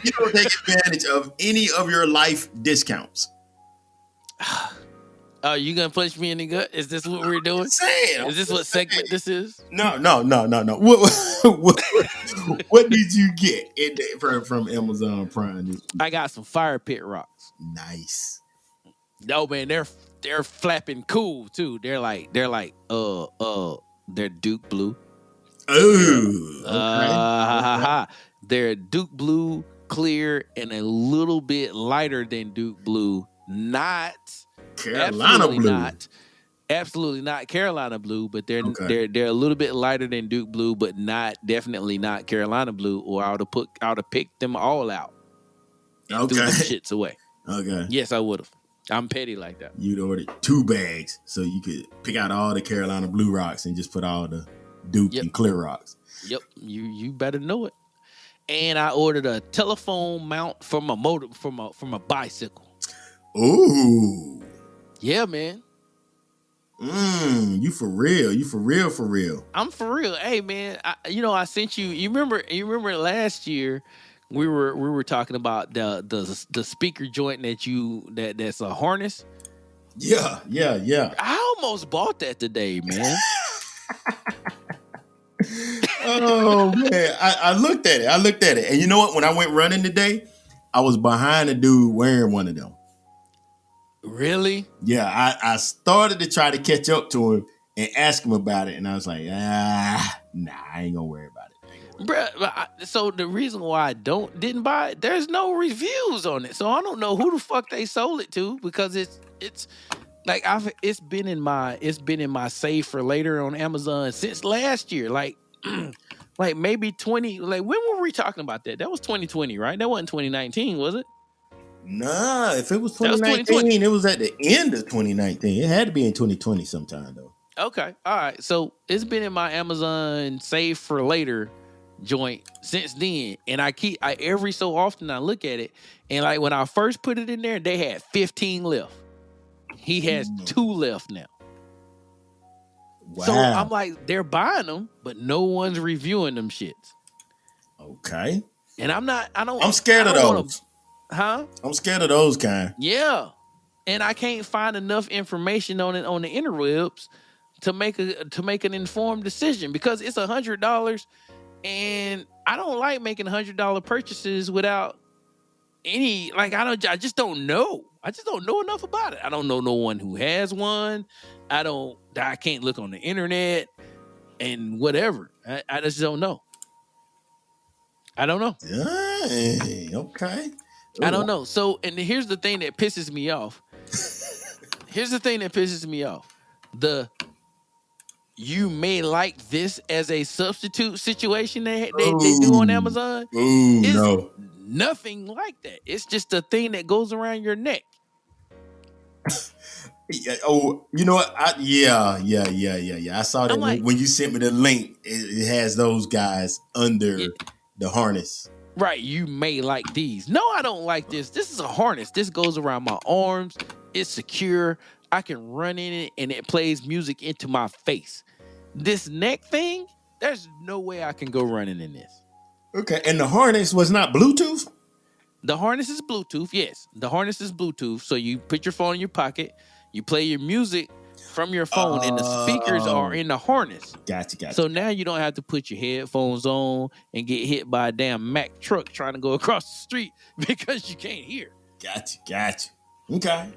You don't take advantage of any of your life discounts. Oh, you gonna punch me in the gut? Is this what we're doing? Is this what segment this is? No. What did you get from Amazon Prime? I got some fire pit rocks. Nice. No, man, they're flapping cool too. They're Duke blue. Ooh, okay. Okay. They're Duke Blue, clear, and a little bit lighter than Duke Blue. Not, Carolina absolutely blue. not, absolutely not Carolina Blue, but they're Okay. they're a little bit lighter than Duke Blue, but definitely not Carolina Blue. Or I would have picked them all out and threw them Okay. shits away. Okay. Yes, I would have. I'm petty like that. You'd ordered 2 bags so you could pick out all the Carolina blue rocks and just put all the Duke Yep, and clear rocks. yep. You better know it. And I ordered a telephone mount from a bicycle. Ooh. Yeah, man. You for real. You for real, for real. I'm for real. Hey, man. I sent you. You remember last year we were talking about the speaker joint that's a harness. Yeah, yeah, yeah. I almost bought that today, man. Oh man. I looked at it. And you know what? When I went running today, I was behind a dude wearing one of them. Really? Yeah, I started to try to catch up to him and ask him about it. And I was like, nah, I ain't gonna worry about it. Bruh, so the reason why I didn't buy it, there's no reviews on it. So I don't know who the fuck they sold it to, because it's like it's been in my save for later on Amazon since last year. Like like maybe 20, like when were we talking about that? That was 2020, right? That wasn't 2019, was it? Nah, if it was That was 2020. 2019, it was at the end of 2019. It had to be in 2020 sometime though. Okay. All right. So it's been in my Amazon save for later joint since then. And I every so often I look at it, and like when I first put it in there, they had 15 left. He has 2 left now. Wow. So I'm like, they're buying them, but no one's reviewing them shits. Okay. And I'm scared of those. Huh? I'm scared of those kind. Yeah. And I can't find enough information on it on the interwebs to make an informed decision, because it's $100, and I don't like making $100 purchases without any, like, I just don't know. I just don't know enough about it. I don't know no one who has one. I can't look on the internet and whatever. I just don't know. I don't know. Dang, okay. I don't know. So, and here's the thing that pisses me off. You may like this as a substitute situation they do on Amazon. Ooh, no. Nothing like that. It's just a thing that goes around your neck. Oh, you know what? Yeah. I saw that when you sent me the link. It has those guys under the harness. Right, you may like these. No, I don't like this. This is a harness. This goes around my arms. It's secure. I can run in it, and it plays music into my face. This neck thing, there's no way I can go running in this. Okay, and the harness was not Bluetooth? The harness is Bluetooth, yes. The harness is Bluetooth, so you put your phone in your pocket, you play your music from your phone, and the speakers are in the harness. Gotcha. So now you don't have to put your headphones on and get hit by a damn Mack truck trying to go across the street because you can't hear. Gotcha. Okay.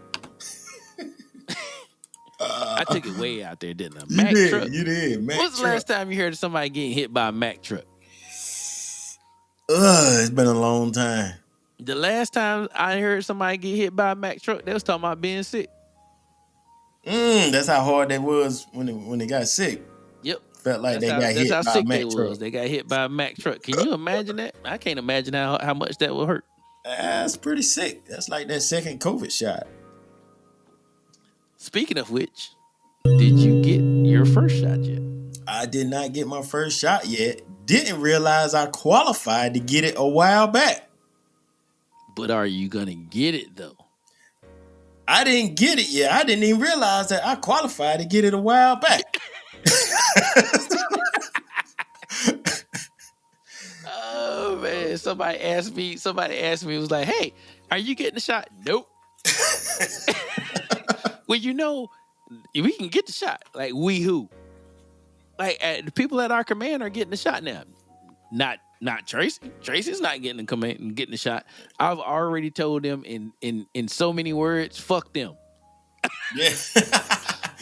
I took it way out there, didn't I? Mack truck. You did. Mack When's the last time you heard somebody getting hit by a Mack truck? It's been a long time. The last time I heard somebody get hit by a Mack truck, they was talking about being sick. That's how hard they was when they got sick. Yep. Felt like they got hit by a Mack truck. They got hit by a Mack truck. Can you imagine that? I can't imagine how much that would hurt. That's pretty sick. That's like that second COVID shot. Speaking of which, did you get your first shot yet? I did not get my first shot yet. Didn't realize I qualified to get it a while back. But are you going to get it, though? I didn't get it yet. I didn't even realize that I qualified to get it a while back. Oh, man. Somebody asked me, was like, hey, are you getting the shot? Nope. Well, we can get the shot. Like, we who? Like, the people at our command are getting the shot now. Not Tracy. Tracy's not getting the command and getting the shot. I've already told them in so many words, fuck them. Yeah.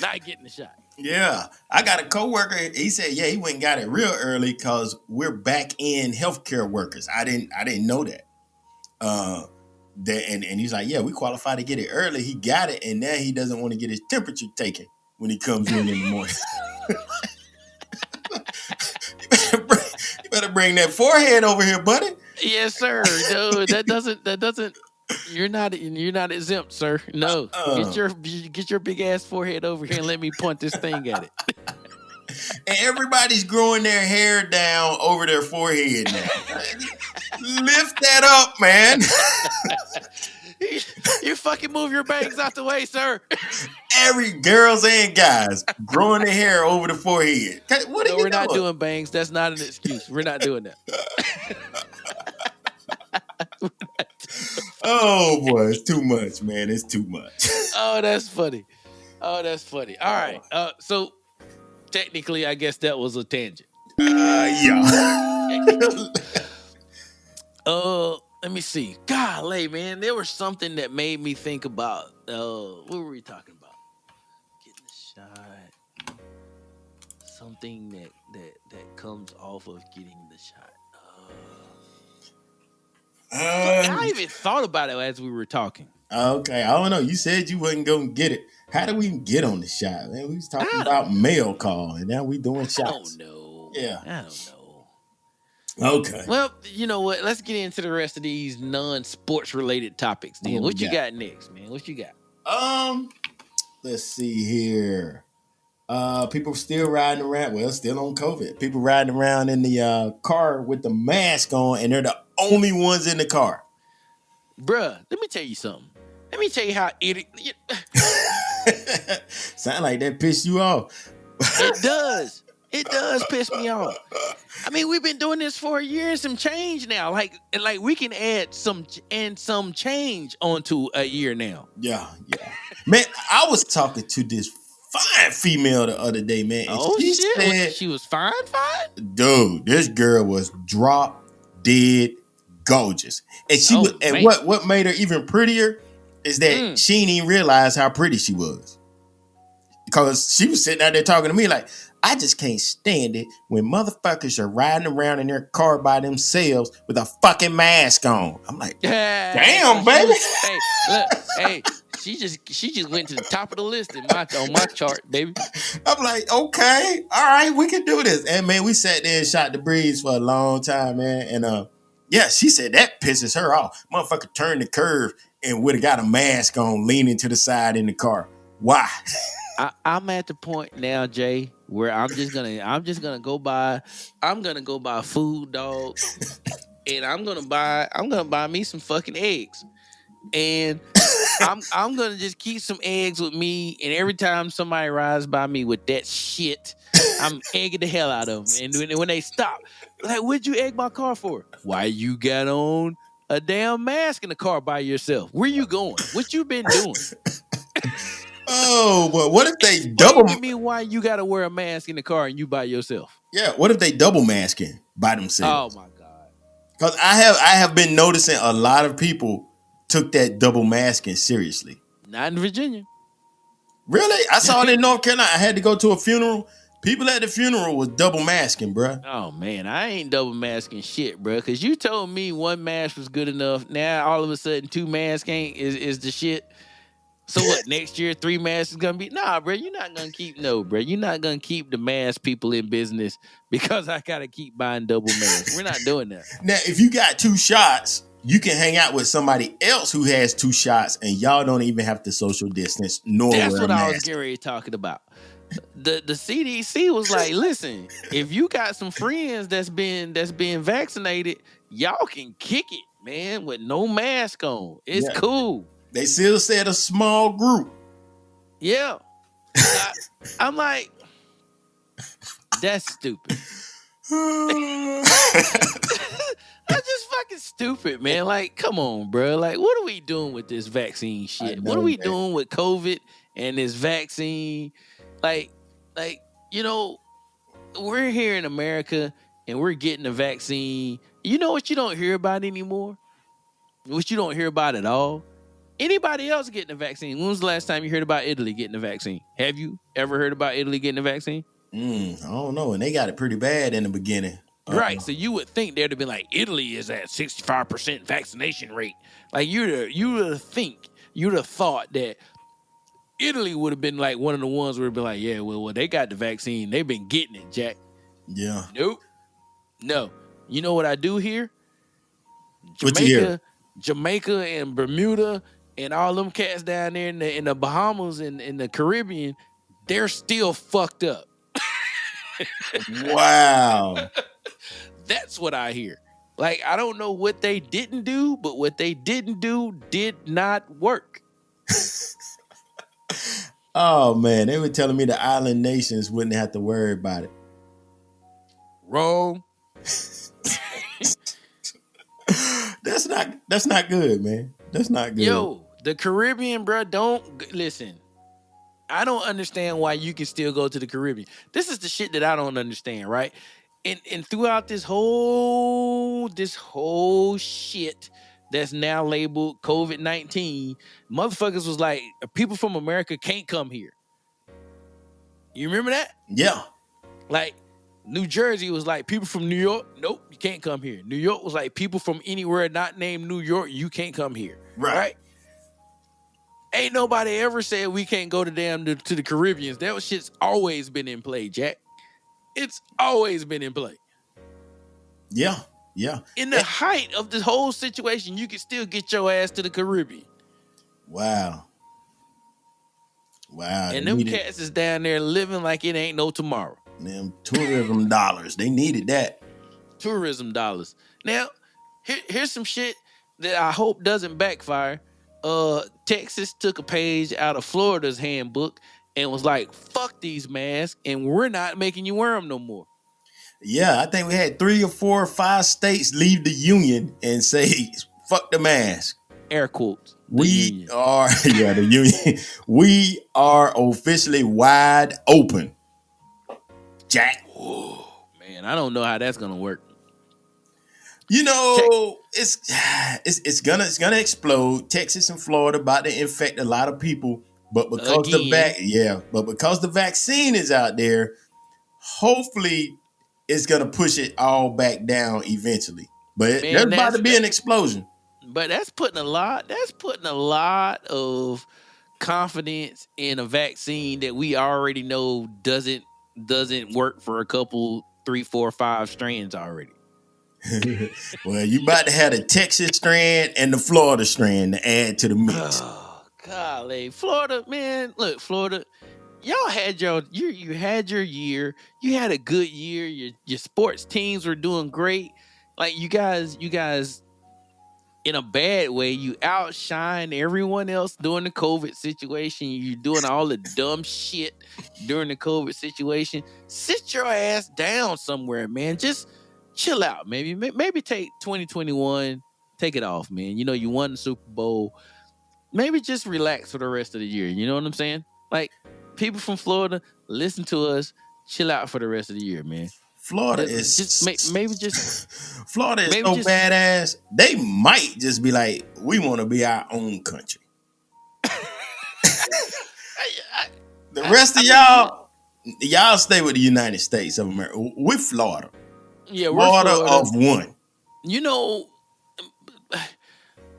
Not getting the shot. Yeah, I got a coworker. He said, yeah, he went and got it real early because we're back in healthcare workers. I didn't know that. Uh, and he's like, yeah, we qualify to get it early. He got it, and now he doesn't want to get his temperature taken when he comes in the morning. You better bring that forehead over here, buddy. Yes, sir. No, that doesn't. You're not exempt, sir. No, Uh, get your big ass forehead over here and let me point this thing at it. and everybody's growing their hair down over their forehead now. Lift that up, man. You fucking move your bangs out the way, sir. Every girls and guys growing their hair over the forehead. What are No, you we're not doing? doing bangs. That's not an excuse. We're not doing that. Oh boy, it's too much, man. It's too much. Oh, that's funny. Oh, that's funny. All right. So technically, I guess that was a tangent. Yeah. Let me see. Golly, man, there was something that made me think about. What were we talking about? Getting the shot. Something that comes off of getting the shot. I even thought about it as we were talking. Okay, I don't know. You said you wasn't gonna get it. How did we even get on the shot, man? We was talking about mail call, and now we doing shots. I don't know. Yeah. I don't know. Okay. Well, you know what? Let's get into the rest of these non-sports related topics. Then, what you got next, man? What you got? Let's see here. People still riding around. Well, still on COVID. People riding around in the car with the mask on, and they're the only ones in the car. Bruh, let me tell you something. Let me tell you how idiot. Sound like that pissed you off. It does. It does piss me off. I mean, we've been doing this for a year and some change now. Like we can add some change onto a year now. Yeah. Man, I was talking to this fine female the other day, man. And she said she was fine. Dude, this girl was drop dead gorgeous. And she was, and what made her even prettier is that she didn't even realize how pretty she was. Because she was sitting out there talking to me like, I just can't stand it when motherfuckers are riding around in their car by themselves with a fucking mask on. I'm like, damn, baby. She just went to the top of the list on my chart, baby. I'm like, okay, all right, we can do this. And man, we sat there and shot the breeze for a long time, man. And yeah, she said that pisses her off. Motherfucker turned the curve and would have got a mask on, leaning to the side in the car. Why? I'm at the point now, Jay, where I'm just gonna go buy food, dog, and I'm gonna buy me some fucking eggs, and I'm gonna just keep some eggs with me, and every time somebody rides by me with that shit, I'm egging the hell out of them, and when they stop, like, what'd you egg my car for? Why you got on a damn mask in the car by yourself? Where you going? What you been doing? Oh, but what if they double? To me, why you got to wear a mask in the car and you by yourself? Yeah, what if they double masking by themselves? Oh my god! Because I have been noticing a lot of people took that double masking seriously. Not in Virginia. Really? I saw it in North Carolina. I had to go to a funeral. People at the funeral was double masking, bruh. Oh man, I ain't double masking shit, bruh. Because you told me one mask was good enough. Now all of a sudden 2 masks is the shit. So what? Next year 3 masks is gonna be bro. You're not gonna keep bro. You're not gonna keep the mask people in business because I gotta keep buying double masks. We're not doing that. Now, if you got 2 shots, you can hang out with somebody else who has 2 shots, and y'all don't even have to social distance. That's what I was getting ready talking about. The CDC was like, listen, if you got some friends that's been vaccinated, y'all can kick it, man, with no mask on. It's cool. They still said a small group. Yeah. I'm like, that's stupid. That's just fucking stupid, man. Like, come on, bro. Like, what are we doing with this vaccine shit? What are we doing with COVID and this vaccine? Like, you know, we're here in America and we're getting the vaccine. You know what you don't hear about anymore? What you don't hear about at all Anybody else getting the vaccine? When was the last time you heard about Italy getting the vaccine? Have you ever heard about Italy getting the vaccine? I don't know. And they got it pretty bad in the beginning. Right. So you would think there'd have been like Italy is at 65% vaccination rate. Like you'd have thought that Italy would have been like one of the ones where it'd be like, yeah, well, they got the vaccine. They've been getting it, Jack. Yeah. Nope. No. You know what I do here? What you hear? Jamaica and Bermuda and all them cats down there in the Bahamas and in the Caribbean, they're still fucked up. Wow. That's what I hear. Like, I don't know what they didn't do, but what they didn't do did not work. Oh man, they were telling me the island nations wouldn't have to worry about it. Wrong. That's not good, man. That's not good. Yo, the Caribbean, bro, don't listen. I don't understand why you can still go to the Caribbean. This is the shit that I don't understand, right? And throughout this whole shit that's now labeled COVID-19, motherfuckers was like, people from America can't come here. You remember that? Yeah. Like, New Jersey was like, people from New York, nope, you can't come here. New York was like, people from anywhere not named New York, you can't come here. Right? Ain't nobody ever said we can't go to the Caribbeans. That shit's always been in play, Jack. It's always been in play. Yeah. Yeah. In the height of this whole situation, you can still get your ass to the Caribbean. Wow. And them cats is down there living like it ain't no tomorrow. Them tourism dollars. They needed that. Tourism dollars. Now, here's some shit that I hope doesn't backfire. Texas took a page out of Florida's handbook and was like, fuck these masks, and we're not making you wear them no more. Yeah, I think we had 3 or 4 or 5 states leave the union and say, fuck the mask. Air quotes. The union. We are officially wide open. Jack. Oh, man, I don't know how that's gonna work. You know, it's gonna explode. Texas and Florida about to infect a lot of people, but because the vaccine is out there, hopefully it's gonna push it all back down eventually. But there's about to be an explosion. But that's putting a lot of confidence in a vaccine that we already know doesn't work for a couple 3, 4, 5 strands already. Well, you about to have the Texas strand and the Florida strand to add to the mix. Oh, golly. Florida, man. Look, Florida, y'all had you had your year. You had a good year. Your sports teams were doing great. Like you guys in a bad way, you outshine everyone else during the COVID situation. You're doing all the dumb shit during the COVID situation. Sit your ass down somewhere, man. Just chill out. Maybe take 2021, take it off, man. You know, you won the Super Bowl. Maybe just relax for the rest of the year. You know what I'm saying? Like, people from Florida, listen to us. Chill out for the rest of the year, man. Florida is so badass. They might just be like, we want to be our own country. The rest of y'all stay with the United States of America. We're Florida. Yeah, we're Florida of one. You know,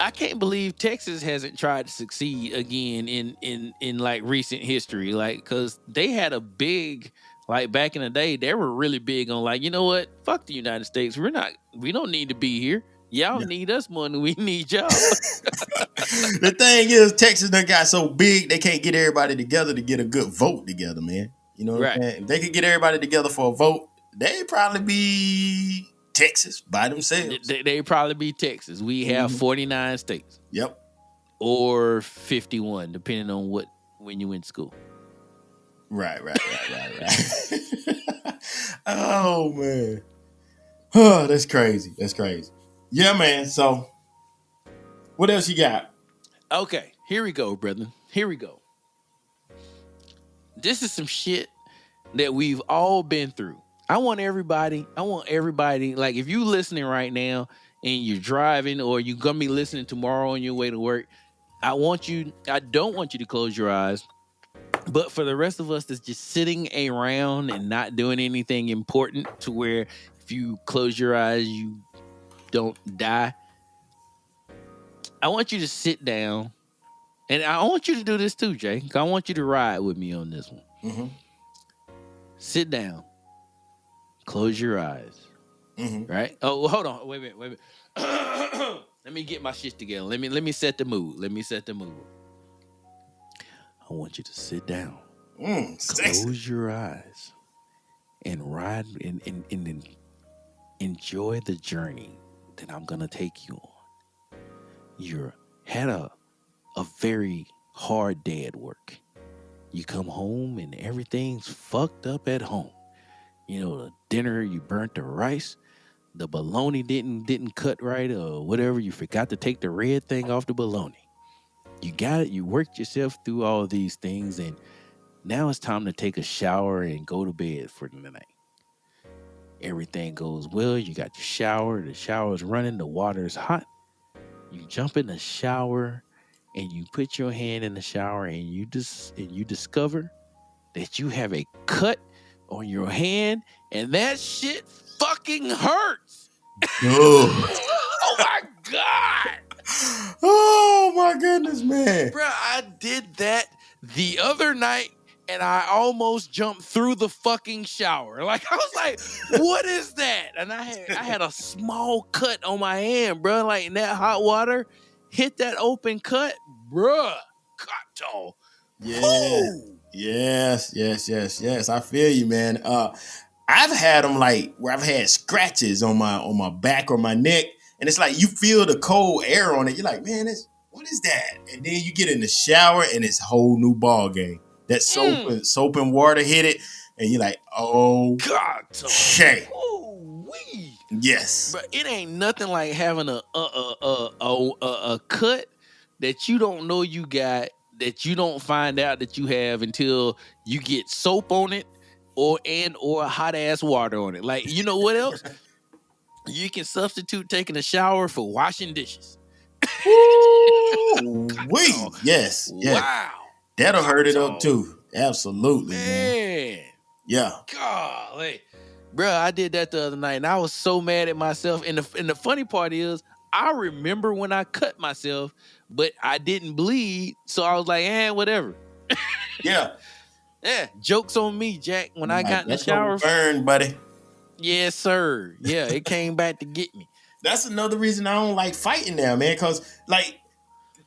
I can't believe Texas hasn't tried to succeed again in like recent history. Like, because they had a big, like back in the day, they were really big on like, you know what? Fuck the United States. We don't need to be here. Y'all need us more than we need y'all. The thing is, Texas done got so big, they can't get everybody together to get a good vote together, man. You know what I'm saying? If they could get everybody together for a vote, they'd probably be Texas by themselves. They'd probably be Texas. We have 49 states. Yep. Or 51, depending on when you went to school. Right. Oh, man. Oh, that's crazy. Yeah, man. So, what else you got? Okay, here we go, brother. Here we go. This is some shit that we've all been through. I want everybody, like if you listening right now and you're driving or you're going to be listening tomorrow on your way to work, I don't want you to close your eyes, but for the rest of us that's just sitting around and not doing anything important to where if you close your eyes, you don't die. I want you to sit down, and I want you to do this too, Jay. I want you to ride with me on this one. Mm-hmm. Sit down, close your eyes. Mm-hmm. Right? Oh, hold on. Wait a minute. Wait a minute. Let me get my shit together. Let me set the mood. Let me set the mood. I want you to sit down, Sexy. close your eyes, and ride and enjoy the journey that I'm gonna take you on. You had a very hard day at work. You come home and everything's fucked up at home. You know, the dinner, you burnt the rice, the bologna didn't cut right or whatever. You forgot to take the red thing off the bologna. You got it. You worked yourself through all these things, and now it's time to take a shower and go to bed for the night. Everything goes well. You got your shower. The shower's running. The water's hot. You jump in the shower, and you put your hand in the shower, and you discover that you have a cut on your hand, and that shit fucking hurts. Oh my God. Oh my goodness, man. Bruh, I did that the other night and I almost jumped through the fucking shower. Like I was like, what is that? And I had a small cut on my hand, bruh. Like in that hot water hit that open cut, bruh. Kato. Yeah. Woo! Yes. I feel you, man. I've had them like where I've had scratches on my back or my neck, and it's like you feel the cold air on it. You're like, man, what is that? And then you get in the shower, and it's a whole new ball game. That soap and water hit it, and you're like, oh, Kato. okay. Ooh-wee. Yes. But it ain't nothing like having a cut that you don't know you got, that you don't find out that you have until you get soap on it or hot ass water on it. Like, you know what else? You can substitute taking a shower for washing dishes. Wee. Yes. Wow. That'll hurt it up too. Absolutely, man. Yeah. Golly. Bro, I did that the other night and I was so mad at myself. And the funny part is, I remember when I cut myself, but I didn't bleed. So I was like, whatever. Yeah. Yeah. Jokes on me, Jack. When I got in the shower. Burn, buddy. Yes, sir. Yeah, it came back to get me. That's another reason I don't like fighting now, man. Because, like,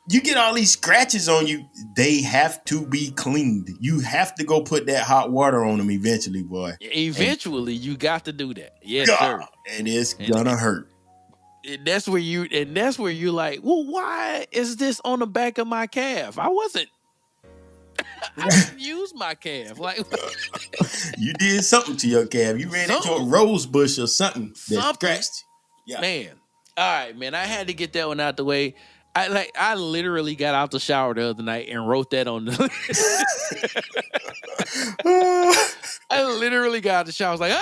you get all these scratches on you, they have to be cleaned. You have to go put that hot water on them eventually, boy. Eventually, you got to do that. Yes, sir. And it's gonna hurt. And that's where you're like, well, why is this on the back of my calf? I didn't use my calf. Like you did something to your calf. You ran into a rose bush or something that scratched. Yeah. Man. All right, man. I had to get that one out the way. I literally got out the shower the other night and wrote that on the I literally got out the shower. I was like,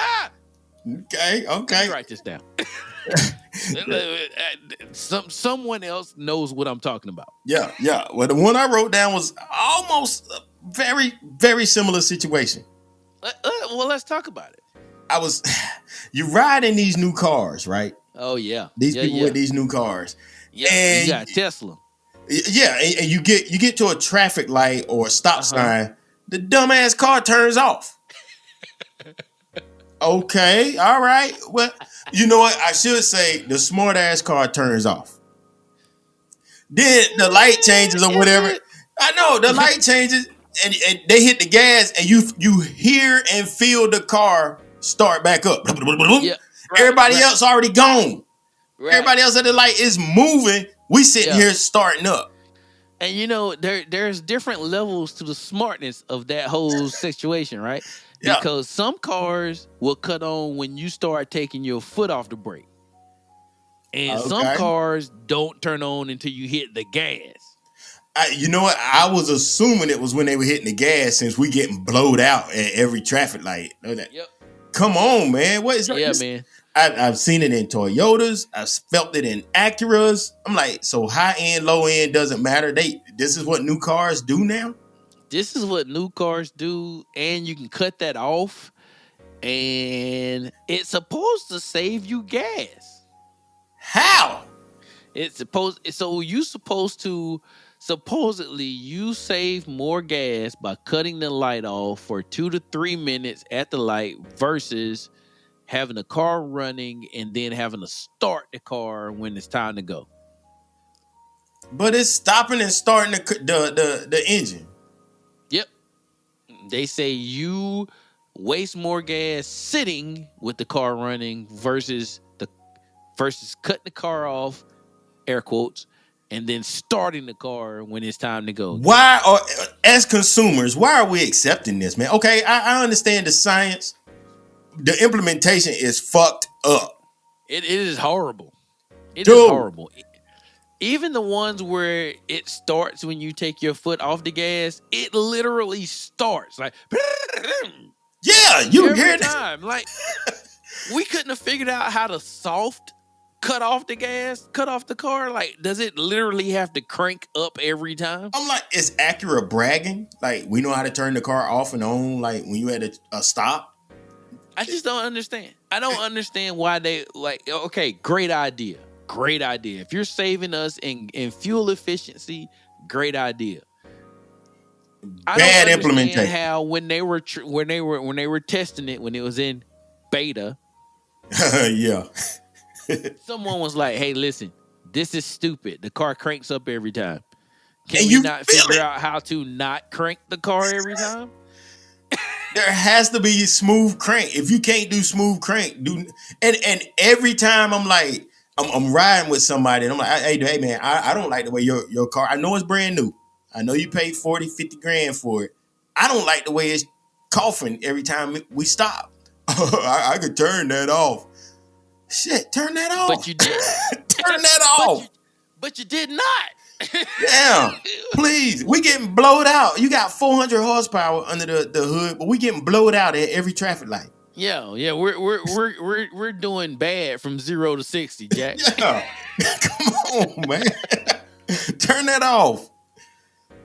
Okay. Let me write this down. Someone else knows what I'm talking about. Yeah. Well, the one I wrote down was almost a very, very similar situation. Well, let's talk about it. You ride in these new cars, right? Oh yeah. These people with these new cars. Yeah, and you got Tesla. Yeah, and you get to a traffic light or a stop sign, the dumbass car turns off. Okay, all right. Well, you know what? I should say the smart ass car turns off. Then the light changes or whatever. I know the light changes and they hit the gas and you hear and feel the car start back up. Yeah, everybody else already gone. Right. Everybody else at the light is moving. We sitting here starting up. And you know, there's different levels to the smartness of that whole situation, right? Yeah. Because some cars will cut on when you start taking your foot off the brake. And some cars don't turn on until you hit the gas. You know what? I was assuming it was when they were hitting the gas since we getting blowed out at every traffic light. Yep. Come on, man. What is that? Yeah, man. I've seen it in Toyotas. I've felt it in Acuras. I'm like, so high end, low end doesn't matter. this is what new cars do now? This is what new cars do, and you can cut that off, and it's supposed to save you gas. How? Supposedly you save more gas by cutting the light off for 2 to 3 minutes at the light versus having the car running and then having to start the car when it's time to go. But it's stopping and starting the engine. Yep. They say you waste more gas sitting with the car running versus cutting the car off, air quotes, and then starting the car when it's time to go. Why are, as consumers, why are we accepting this, man? Okay, I understand the science. The implementation is fucked up. It is horrible. It Dude. is horrible. Even the ones where it starts when you take your foot off the gas, it literally starts like Yeah, you every hear time. Like we couldn't have figured out how to soft cut off the gas, cut off the car. Like, does it literally have to crank up every time? I'm like, is Acura bragging? Like, we know how to turn the car off and on, like when you had a stop. I just don't understand. I don't understand why they like. Okay, great idea. Great idea. If you're saving us in fuel efficiency, great idea. I Bad don't understand implementation. how when they were testing it when it was in beta, Yeah. someone was like, "Hey, listen, this is stupid. The car cranks up every time. Can And we you not feel figure it. out how to not crank the car every time?" There has to be smooth crank. If you can't do smooth crank, and every time I'm like, I'm riding with somebody and I'm like, hey man, I don't like the way your car, I know it's brand new. I know you paid 40, 50 grand for it. I don't like the way it's coughing every time we stop. I could turn that off. Shit, turn that off. But you did. Turn that off. But you did not. Yeah, please. We getting blowed out. You got 400 horsepower under the hood, but we getting blowed out at every traffic light. Yeah. We're doing bad from 0 to 60, Jack. Yeah, come on, man. Turn that off.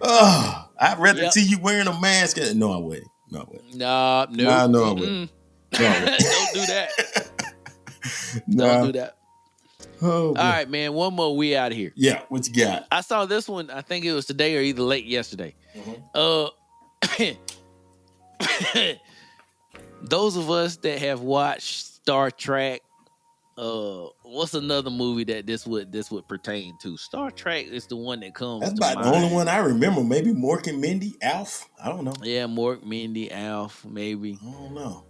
Oh, I'd rather see you wearing a mask. No, I wouldn't. No, I wouldn't. No, I wouldn't. No, I wouldn't. Don't do that. Don't do that. Oh, all right, man. One more. We out of here. Yeah, what you got? I saw this one. I think it was today or either late yesterday. Those of us that have watched Star Trek, what's another movie that this would pertain to? Star Trek is the one that comes. That's to about mind. the only one I remember. Maybe Mork and Mindy, Alf. I don't know. Yeah, Mork, Mindy, Alf, maybe. I don't know.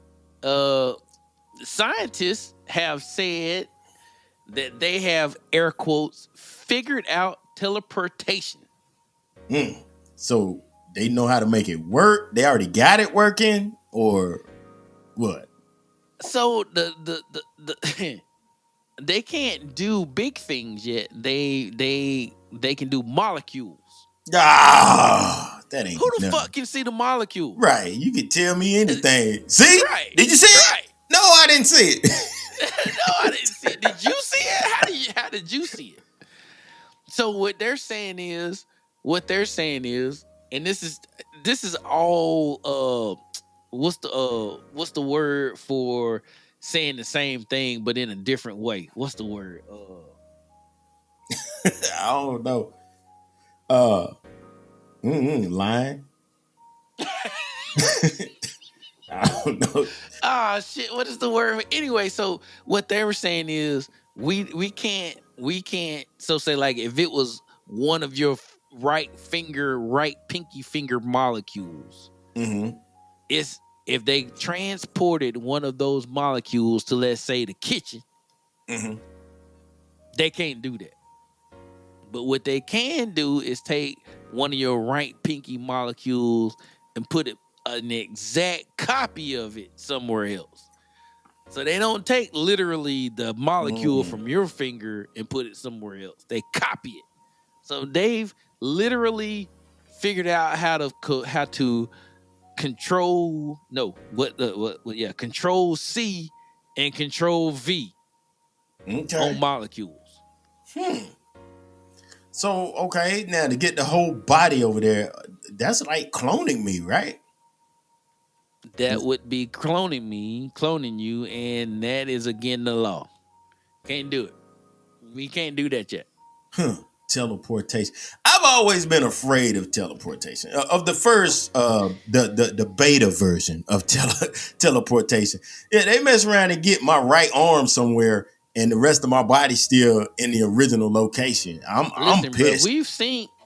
Scientists have said that they have, air quotes, figured out teleportation. So they know how to make it work. They already got it working, or what? So the they can't do big things yet. They can do molecules. Ah, that ain't. Who the fuck can see the molecule? Right, you can tell me anything. See? Right. Did you see it? Right. No, I didn't see it. No, I didn't see it. Did you see it? How did you see it? So what they're saying is, and this is all what's the word for saying the same thing but in a different way? What's the word? I don't know. Lying. I don't know. Shit, what is the word? Anyway, so what they were saying is we can't so say like if it was one of your right pinky finger molecules, it's if they transported one of those molecules to, let's say, the kitchen, they can't do that. But what they can do is take one of your right pinky molecules and put an exact copy of it somewhere else. So they don't take literally the molecule from your finger and put it somewhere else. They copy it. So they've literally figured out how to control control C and control V on molecules. So okay, now to get the whole body over there, that's like cloning me, right? That would be cloning you, and that is against the law. Can't do it. We can't do that yet. Huh. Teleportation. I've always been afraid of teleportation. Of the first, the beta version of teleportation. Yeah, they mess around and get my right arm somewhere, and the rest of my body still in the original location. I'm Listen, bro, pissed.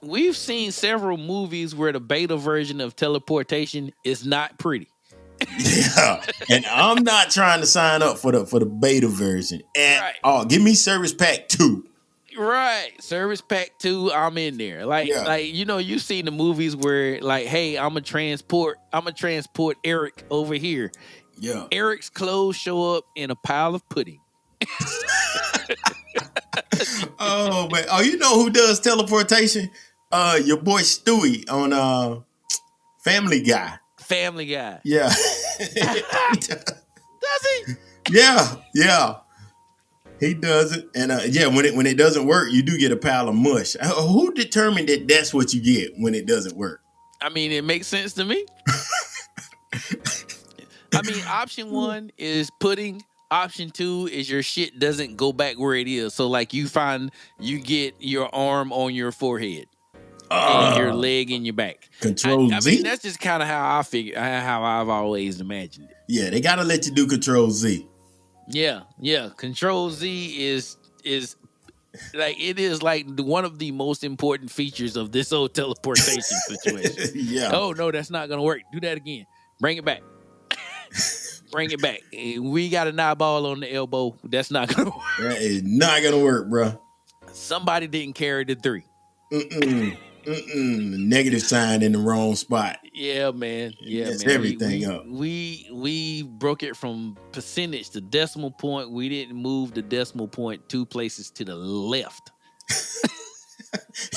we've seen several movies where the beta version of teleportation is not pretty. Yeah, and I'm not trying to sign up for the beta version at Right. all. Give me Service Pack 2. Right. Service Pack 2, I'm in there. Yeah, You've seen the movies where like, hey, I'm gonna transport Eric over here. yeah. Eric's clothes show up in a pile of pudding. Oh man. Oh, you know who does teleportation? Your boy Stewie on Family Guy. Family Guy. Yeah. Does he? Yeah, yeah. He does it. And yeah, when it doesn't work, you do get a pile of mush. Who determined that that's what you get when it doesn't work? I mean, it makes sense to me. I mean, option 1 is pudding. Option 2 is your shit doesn't go back where it is. So like you get your arm on your forehead and your leg in your back. Control I Z. mean, that's just kind of how I've always imagined it. Yeah, they gotta let you do Control Z. Yeah. Control Z is like it is like one of the most important features of this whole teleportation situation. Yeah. Oh no, that's not gonna work. Do that again. Bring it back. Bring it back. We got an eyeball on the elbow. That's not gonna work. That is not gonna work, bro. Somebody didn't carry the 3. Negative sign in the wrong spot. Yeah, man. Yeah, Mess man. everything up. We broke it from percentage to decimal point. We didn't move the decimal point 2 places to the left.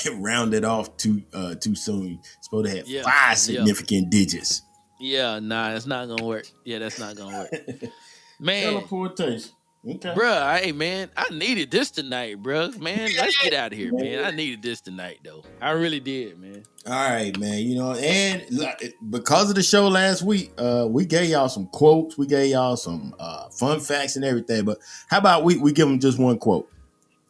It rounded off too soon. Supposed to have Yeah, 5 significant digits. Yeah, nah, it's not gonna work. Yeah, that's not gonna work. Man, Teleportation. Okay. bruh, hey man, I needed this tonight, bruh. Man, let's get out of here, man. I needed this tonight, though. I really did, man. All right, man. You know, and because of the show last week, we gave y'all some quotes. We gave y'all some fun facts and everything. But how about we give them just one quote?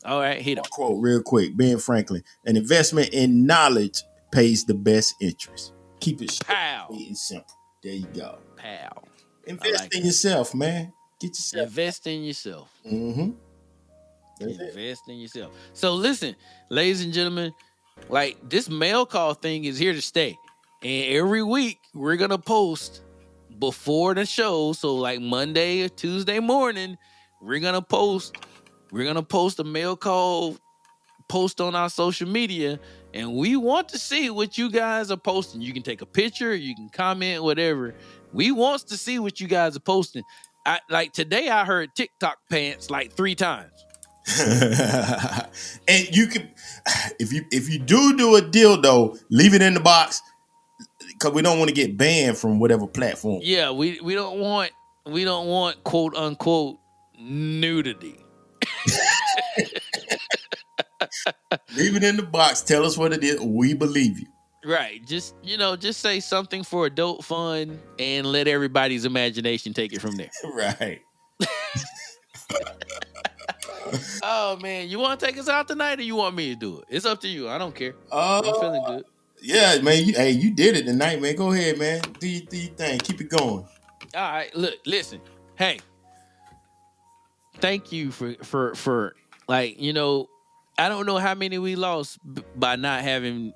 All right, hit him. Quote real quick. Ben Franklin: an investment in knowledge pays the best interest. Keep it short, Pow. sweet, and simple. There you go. Pow. Invest in yourself, man. Get yourself. Invest in yourself. Mm-hmm. Invest in yourself. So listen, ladies and gentlemen, like this mail call thing is here to stay. And every week we're gonna post before the show. So like Monday or Tuesday morning, we're gonna post a mail call post on our social media, and we want to see what you guys are posting. You can take a picture, you can comment, whatever. We want to see what you guys are posting. Like today I heard TikTok pants like 3 times. And you can, if you do a dildo, leave it in the box because we don't want to get banned from whatever platform. Yeah, we don't want quote unquote nudity. Leave it in the box. Tell us what it is. We believe you. Right. Just say something for adult fun and let everybody's imagination take it from there. Right. Oh man, you want to take us out tonight or you want me to do it? It's up to you. I don't care. I'm feeling good. Yeah, man. You did it tonight, man. Go ahead, man. Do your thing. Keep it going. All right. Look, listen. Hey, thank you for like, I don't know how many we lost by not having,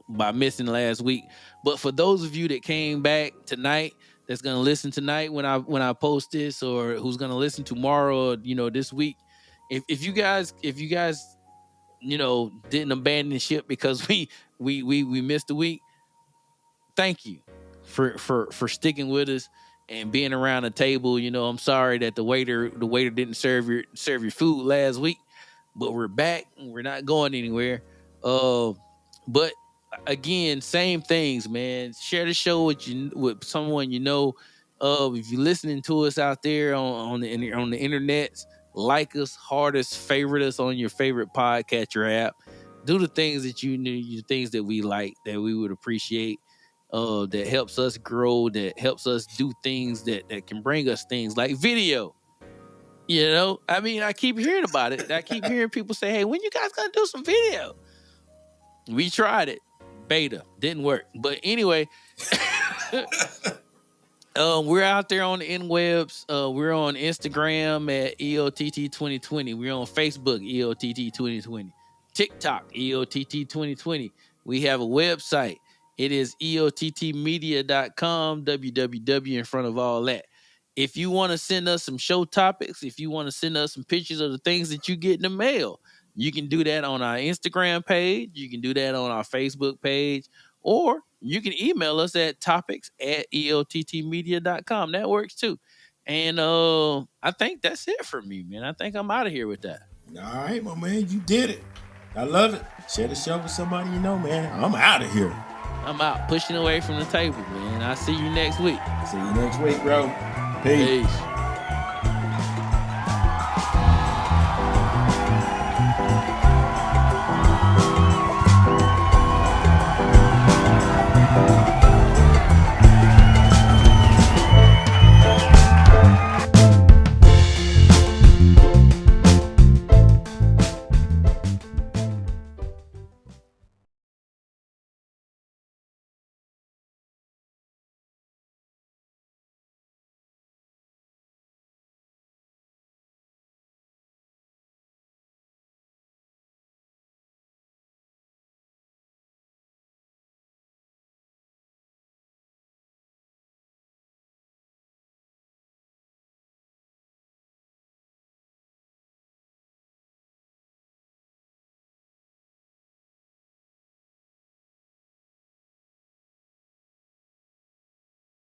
by missing last week. But for those of you that came back tonight, that's gonna listen tonight when I post this, or who's gonna listen tomorrow, or this week, if you guys didn't abandon ship because we missed a week, thank you for sticking with us and being around the table. I'm sorry that the waiter didn't serve your food last week, but we're back. We're not going anywhere. But again, same things, man. Share the show with someone you know. If you're listening to us out there on the internet, like us, heart us, favorite us on your favorite podcatcher app. Do the things that you things that we like, that we would appreciate, that helps us grow, that helps us do things that can bring us things like video. You know, I mean, I keep hearing about it. I keep hearing people say, "Hey, when you guys gonna do some video?" We tried it, beta didn't work, but anyway. We're out there on the interwebs. We're on Instagram at EOTT2020. We're on Facebook, EOTT2020. TikTok, EOTT2020. We have a website. It is EOTTmedia.com, www in front of all that. If you want to send us some show topics, if you want to send us some pictures of the things that you get in the mail, you can do that on our Instagram page. You can do that on our Facebook page. Or you can email us at topics@eottmedia.com. That works too. And I think that's it for me, man. I think I'm out of here with that. All right, my man, you did it. I love it. Share the show with somebody you know, man. I'm out of here. I'm out pushing away from the table, man. I'll see you next week. See you next week, bro. Peace. Peace.